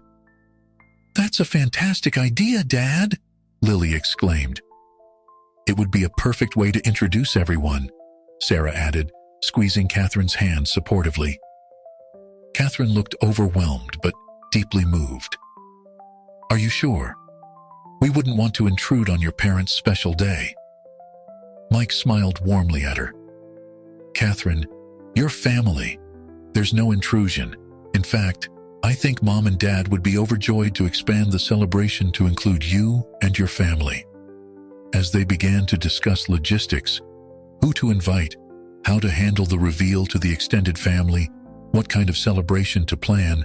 "That's a fantastic idea, Dad!" Lily exclaimed. "It would be a perfect way to introduce everyone," Sarah added, squeezing Catherine's hand supportively. Catherine looked overwhelmed but deeply moved. "Are you sure? We wouldn't want to intrude on your parents' special day." Mike smiled warmly at her. "Catherine, you're family. There's no intrusion. In fact, I think Mom and Dad would be overjoyed to expand the celebration to include you and your family." As they began to discuss logistics, who to invite, how to handle the reveal to the extended family, what kind of celebration to plan,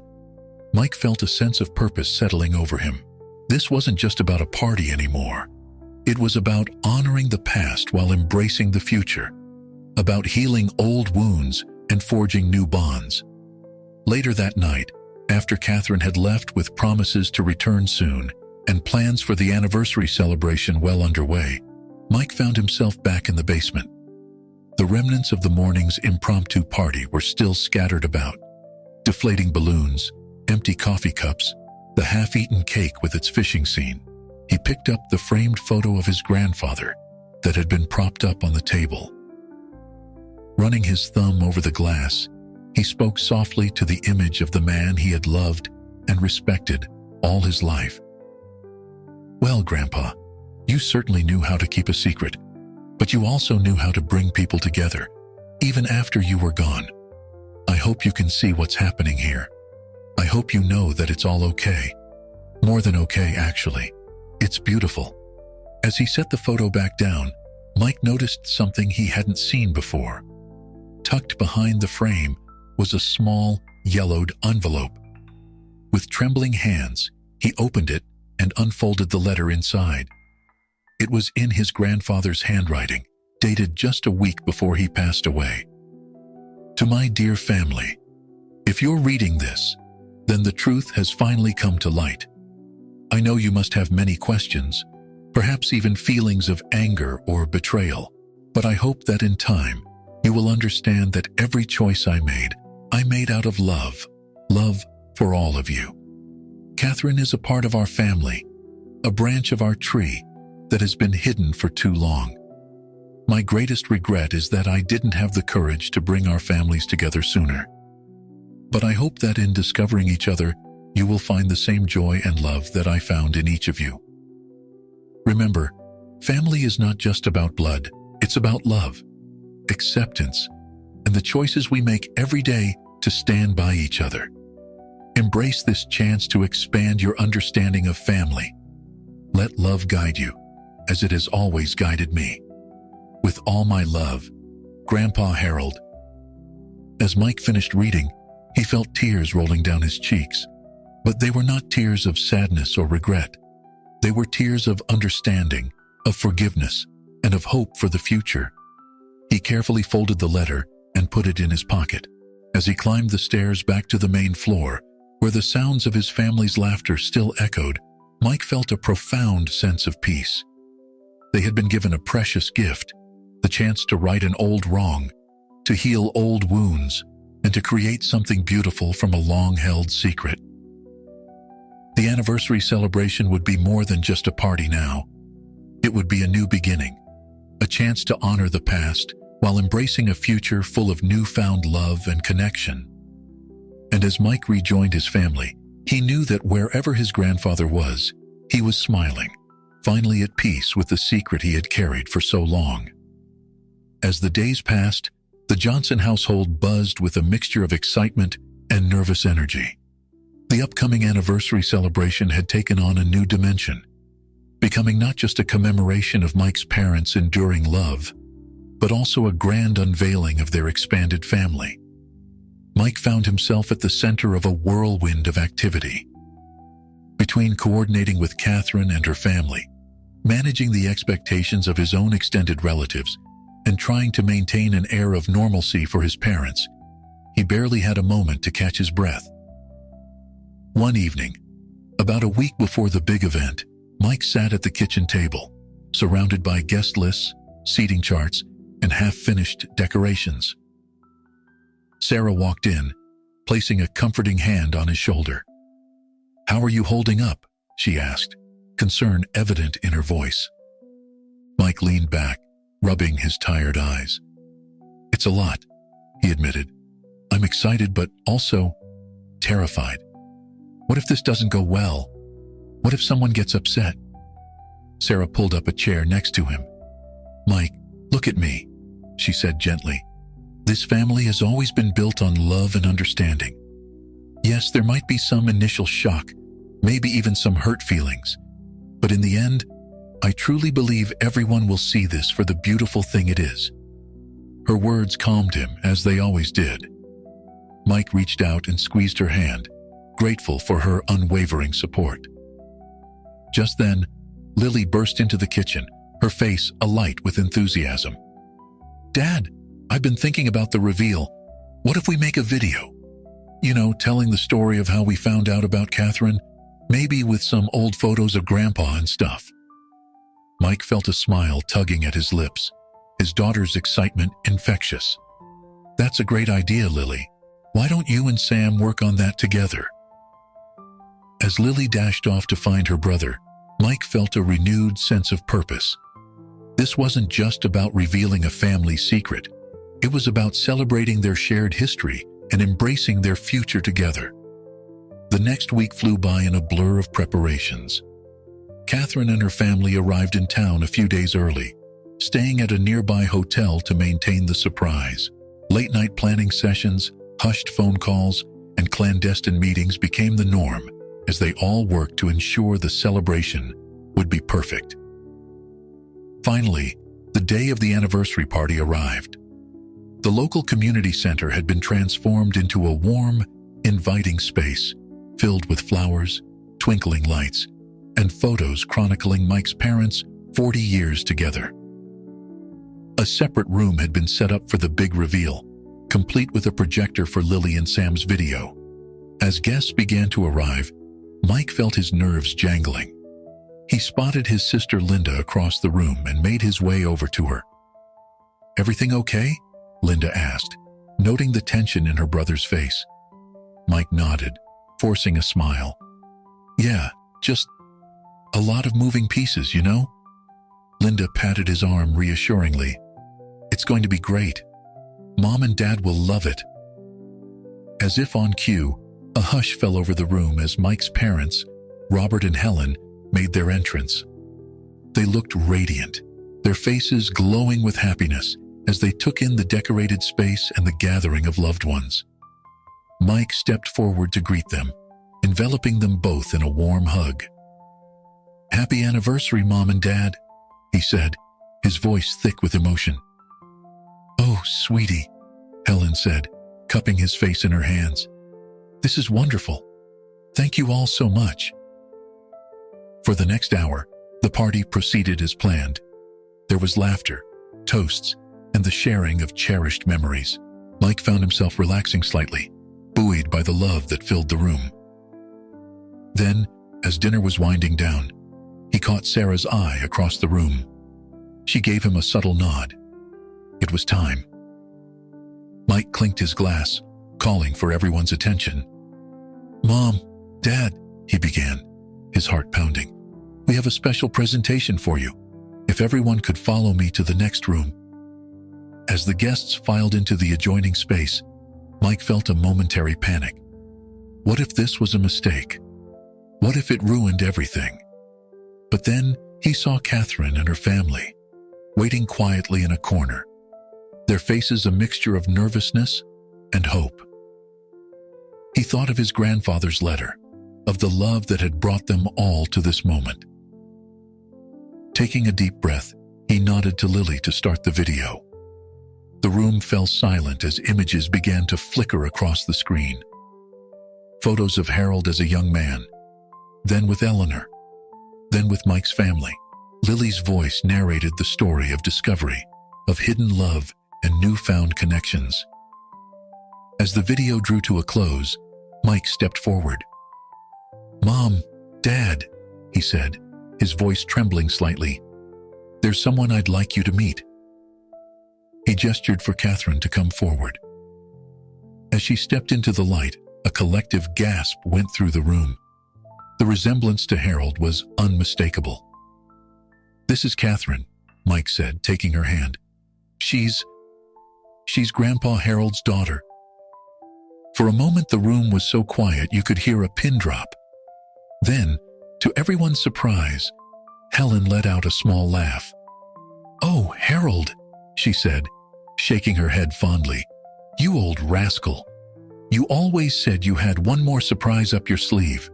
Mike felt a sense of purpose settling over him. This wasn't just about a party anymore. It was about honoring the past while embracing the future, about healing old wounds and forging new bonds. Later that night, after Catherine had left with promises to return soon and plans for the anniversary celebration well underway, Mike found himself back in the basement. The remnants of the morning's impromptu party were still scattered about. Deflating balloons, empty coffee cups, the half-eaten cake with its fishing scene. He picked up the framed photo of his grandfather that had been propped up on the table. Running his thumb over the glass, he spoke softly to the image of the man he had loved and respected all his life. "Well, Grandpa, you certainly knew how to keep a secret, but you also knew how to bring people together, even after you were gone. I hope you can see what's happening here. I hope you know that it's all okay. More than okay, actually. It's beautiful." As he set the photo back down, Mike noticed something he hadn't seen before. Tucked behind the frame was a small, yellowed envelope. With trembling hands, he opened it and unfolded the letter inside. It was in his grandfather's handwriting, dated just a week before he passed away. "To my dear family, if you're reading this, then the truth has finally come to light. I know you must have many questions, perhaps even feelings of anger or betrayal, but I hope that in time, you will understand that every choice I made out of love for all of you. Catherine is a part of our family, a branch of our tree that has been hidden for too long. My greatest regret is that I didn't have the courage to bring our families together sooner. But I hope that in discovering each other, you will find the same joy and love that I found in each of you. Remember, family is not just about blood, it's about love, acceptance, and the choices we make every day to stand by each other. Embrace this chance to expand your understanding of family. Let love guide you, as it has always guided me. With all my love, Grandpa Harold." As Mike finished reading, he felt tears rolling down his cheeks. But they were not tears of sadness or regret. They were tears of understanding, of forgiveness, and of hope for the future. He carefully folded the letter and put it in his pocket. As he climbed the stairs back to the main floor, where the sounds of his family's laughter still echoed, Mike felt a profound sense of peace. They had been given a precious gift, the chance to right an old wrong, to heal old wounds, and to create something beautiful from a long-held secret. The anniversary celebration would be more than just a party now. It would be a new beginning, a chance to honor the past while embracing a future full of newfound love and connection. And as Mike rejoined his family, he knew that wherever his grandfather was, he was smiling, finally at peace with the secret he had carried for so long. As the days passed, the Johnson household buzzed with a mixture of excitement and nervous energy. The upcoming anniversary celebration had taken on a new dimension, becoming not just a commemoration of Mike's parents' enduring love, but also a grand unveiling of their expanded family. Mike found himself at the center of a whirlwind of activity. Between coordinating with Catherine and her family, managing the expectations of his own extended relatives, and trying to maintain an air of normalcy for his parents, he barely had a moment to catch his breath. One evening, about a week before the big event, Mike sat at the kitchen table, surrounded by guest lists, seating charts, and half-finished decorations. Sarah walked in, placing a comforting hand on his shoulder. "How are you holding up?" she asked, concern evident in her voice. Mike leaned back, rubbing his tired eyes. "It's a lot," he admitted. "I'm excited, but also terrified. What if this doesn't go well? What if someone gets upset?" Sarah pulled up a chair next to him. "Mike, look at me," she said gently. "This family has always been built on love and understanding. Yes, there might be some initial shock, maybe even some hurt feelings, but in the end, I truly believe everyone will see this for the beautiful thing it is." Her words calmed him, as they always did. Mike reached out and squeezed her hand, grateful for her unwavering support. Just then, Lily burst into the kitchen, her face alight with enthusiasm. "Dad, I've been thinking about the reveal. What if we make a video? You know, telling the story of how we found out about Catherine, maybe with some old photos of Grandpa and stuff." Mike felt a smile tugging at his lips, his daughter's excitement infectious. "That's a great idea, Lily. Why don't you and Sam work on that together?" As Lily dashed off to find her brother, Mike felt a renewed sense of purpose. This wasn't just about revealing a family secret. It was about celebrating their shared history and embracing their future together. The next week flew by in a blur of preparations. Catherine and her family arrived in town a few days early, staying at a nearby hotel to maintain the surprise. Late-night planning sessions, hushed phone calls, and clandestine meetings became the norm as they all worked to ensure the celebration would be perfect. Finally, the day of the anniversary party arrived. The local community center had been transformed into a warm, inviting space filled with flowers, twinkling lights, and photos chronicling Mike's parents' 40 years together. A separate room had been set up for the big reveal, complete with a projector for Lily and Sam's video. As guests began to arrive, Mike felt his nerves jangling. He spotted his sister Linda across the room and made his way over to her. "Everything okay?" Linda asked, noting the tension in her brother's face. Mike nodded, forcing a smile. "Yeah, just a lot of moving pieces, you know?" Linda patted his arm reassuringly. "It's going to be great. Mom and Dad will love it." As if on cue, a hush fell over the room as Mike's parents, Robert and Helen, made their entrance. They looked radiant, their faces glowing with happiness as they took in the decorated space and the gathering of loved ones. Mike stepped forward to greet them, enveloping them both in a warm hug. "Happy anniversary, Mom and Dad," he said, his voice thick with emotion. "Oh, sweetie," Helen said, cupping his face in her hands. "This is wonderful. Thank you all so much." For the next hour, the party proceeded as planned. There was laughter, toasts, and the sharing of cherished memories. Mike found himself relaxing slightly, buoyed by the love that filled the room. Then, as dinner was winding down, he caught Sarah's eye across the room. She gave him a subtle nod. It was time. Mike clinked his glass, calling for everyone's attention. "Mom, Dad," he began, his heart pounding. "We have a special presentation for you. If everyone could follow me to the next room." As the guests filed into the adjoining space, Mike felt a momentary panic. What if this was a mistake? What if it ruined everything? But then he saw Catherine and her family, waiting quietly in a corner, their faces a mixture of nervousness and hope. He thought of his grandfather's letter, of the love that had brought them all to this moment. Taking a deep breath, he nodded to Lily to start the video. The room fell silent as images began to flicker across the screen. Photos of Harold as a young man, then with Eleanor, then with Mike's family. Lily's voice narrated the story of discovery, of hidden love and newfound connections. As the video drew to a close, Mike stepped forward. "Mom, Dad," he said, his voice trembling slightly. "There's someone I'd like you to meet." He gestured for Catherine to come forward. As she stepped into the light, a collective gasp went through the room. The resemblance to Harold was unmistakable. "This is Catherine," Mike said, taking her hand. She's Grandpa Harold's daughter." For a moment, the room was so quiet you could hear a pin drop. Then, to everyone's surprise, Helen let out a small laugh. "Oh, Harold," she said, shaking her head fondly. "You old rascal. You always said you had one more surprise up your sleeve."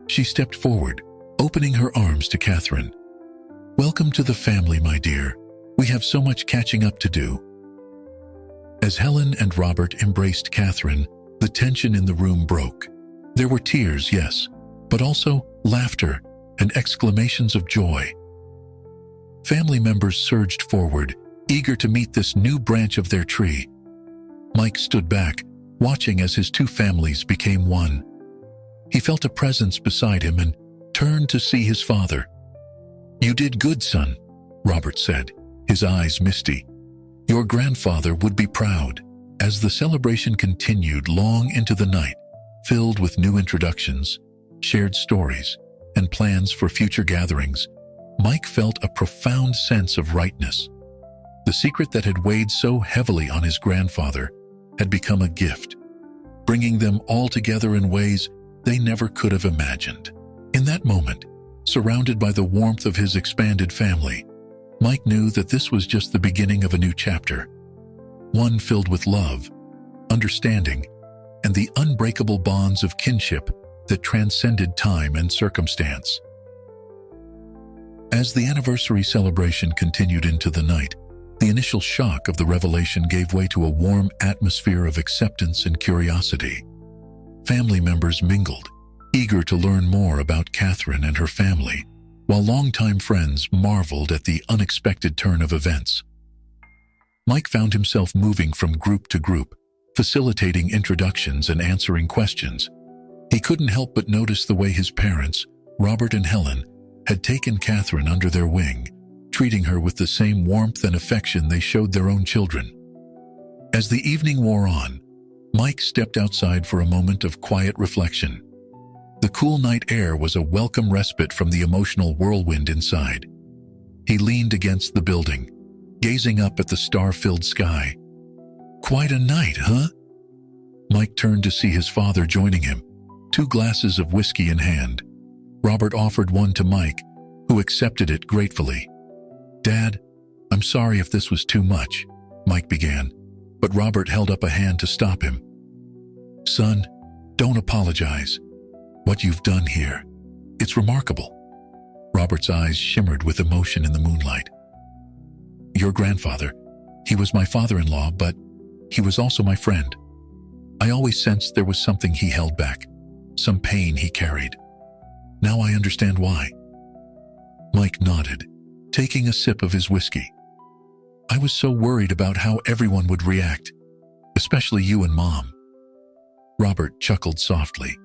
She stepped forward, opening her arms to Catherine. "Welcome to the family, my dear. We have so much catching up to do." As Helen and Robert embraced Catherine, the tension in the room broke. There were tears, yes, but also laughter and exclamations of joy. Family members surged forward, eager to meet this new branch of their tree. Mike stood back, watching as his two families became one. He felt a presence beside him and turned to see his father. "You did good, son," Robert said, his eyes misty. "Your grandfather would be proud." As the celebration continued long into the night, filled with new introductions, shared stories, and plans for future gatherings, Mike felt a profound sense of rightness. The secret that had weighed so heavily on his grandfather had become a gift, bringing them all together in ways they never could have imagined. In that moment, surrounded by the warmth of his expanded family, Mike knew that this was just the beginning of a new chapter, one filled with love, understanding, and the unbreakable bonds of kinship that transcended time and circumstance. As the anniversary celebration continued into the night, the initial shock of the revelation gave way to a warm atmosphere of acceptance and curiosity. Family members mingled, eager to learn more about Catherine and her family, while longtime friends marveled at the unexpected turn of events. Mike found himself moving from group to group, facilitating introductions and answering questions. He couldn't help but notice the way his parents, Robert and Helen, had taken Catherine under their wing, treating her with the same warmth and affection they showed their own children. As the evening wore on, Mike stepped outside for a moment of quiet reflection. The cool night air was a welcome respite from the emotional whirlwind inside. He leaned against the building, gazing up at the star-filled sky. "Quite a night, huh?" Mike turned to see his father joining him, 2 glasses of whiskey in hand. Robert offered one to Mike, who accepted it gratefully. "Dad, I'm sorry if this was too much," Mike began, but Robert held up a hand to stop him. "Son, don't apologize. What you've done here, it's remarkable." Robert's eyes shimmered with emotion in the moonlight. "Your grandfather, he was my father-in-law, but he was also my friend. I always sensed there was something he held back, some pain he carried. Now I understand why." Mike nodded, taking a sip of his whiskey. "I was so worried about how everyone would react, especially you and Mom." Robert chuckled softly.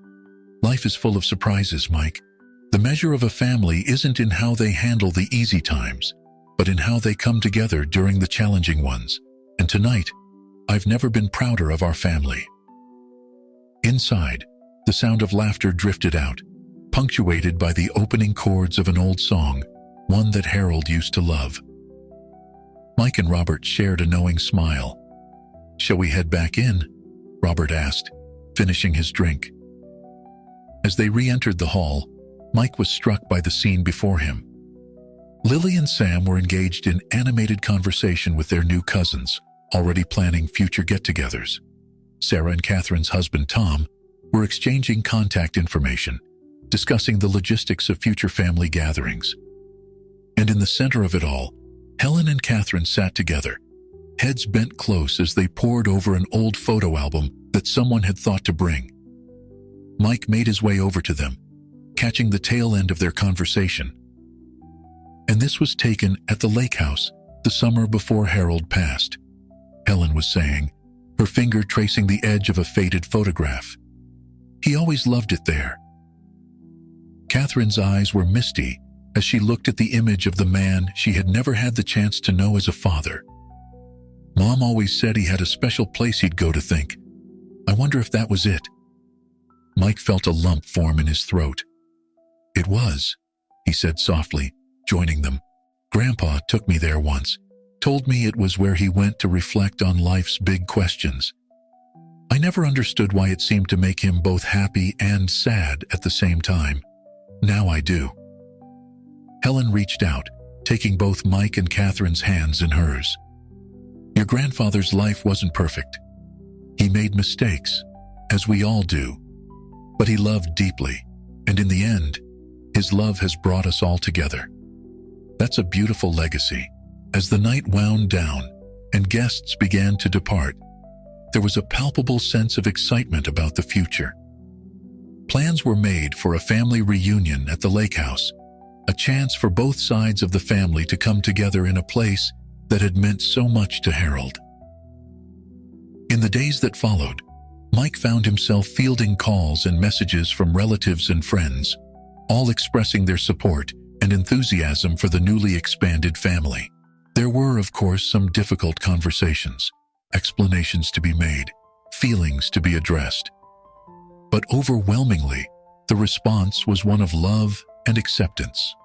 "Life is full of surprises, Mike. The measure of a family isn't in how they handle the easy times, but in how they come together during the challenging ones. And tonight, I've never been prouder of our family." Inside, the sound of laughter drifted out, punctuated by the opening chords of an old song, one that Harold used to love. Mike and Robert shared a knowing smile. "Shall we head back in?" Robert asked, finishing his drink. As they re-entered the hall, Mike was struck by the scene before him. Lily and Sam were engaged in animated conversation with their new cousins, already planning future get-togethers. Sarah and Catherine's husband, Tom, were exchanging contact information, discussing the logistics of future family gatherings. And in the center of it all, Helen and Catherine sat together, heads bent close as they pored over an old photo album that someone had thought to bring. Mike made his way over to them, catching the tail end of their conversation. "And this was taken at the lake house the summer before Harold passed," Helen was saying, her finger tracing the edge of a faded photograph. "He always loved it there." Catherine's eyes were misty as she looked at the image of the man she had never had the chance to know as a father. "Mom always said he had a special place he'd go to think. I wonder if that was it." Mike felt a lump form in his throat. "It was," he said softly, joining them. "Grandpa took me there once, told me it was where he went to reflect on life's big questions. I never understood why it seemed to make him both happy and sad at the same time. Now I do." Helen reached out, taking both Mike and Catherine's hands in hers. "Your grandfather's life wasn't perfect. He made mistakes, as we all do. But he loved deeply, and in the end, his love has brought us all together. That's a beautiful legacy." As the night wound down and guests began to depart, there was a palpable sense of excitement about the future. Plans were made for a family reunion at the lake house, a chance for both sides of the family to come together in a place that had meant so much to Harold. In the days that followed, Mike found himself fielding calls and messages from relatives and friends, all expressing their support and enthusiasm for the newly expanded family. There were, of course, some difficult conversations, explanations to be made, feelings to be addressed. But overwhelmingly, the response was one of love and acceptance.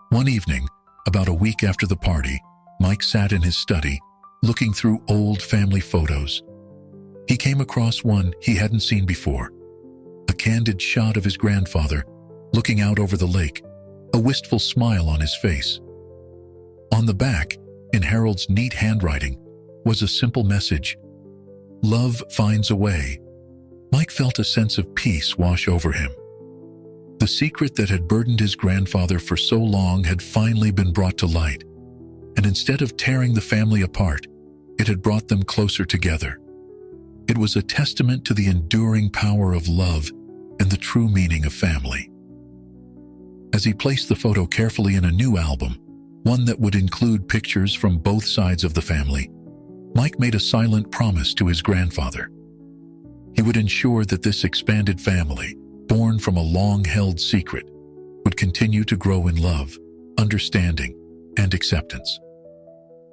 One evening, about a week after the party, Mike sat in his study, looking through old family photos. He came across one he hadn't seen before, a candid shot of his grandfather looking out over the lake, a wistful smile on his face. On the back, in Harold's neat handwriting, was a simple message: "Love finds a way." Mike felt a sense of peace wash over him. The secret that had burdened his grandfather for so long had finally been brought to light, and instead of tearing the family apart, it had brought them closer together. It was a testament to the enduring power of love and the true meaning of family. As he placed the photo carefully in a new album, one that would include pictures from both sides of the family, Mike made a silent promise to his grandfather. He would ensure that this expanded family, born from a long-held secret, would continue to grow in love, understanding, and acceptance.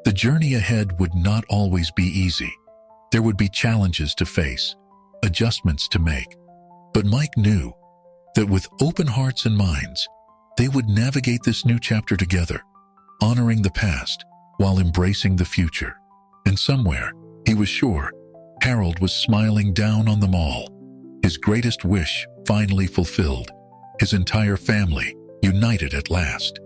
The journey ahead would not always be easy. There would be challenges to face, adjustments to make. But Mike knew that with open hearts and minds, they would navigate this new chapter together, honoring the past while embracing the future. And somewhere, he was sure, Harold was smiling down on them all, his greatest wish finally fulfilled, his entire family united at last.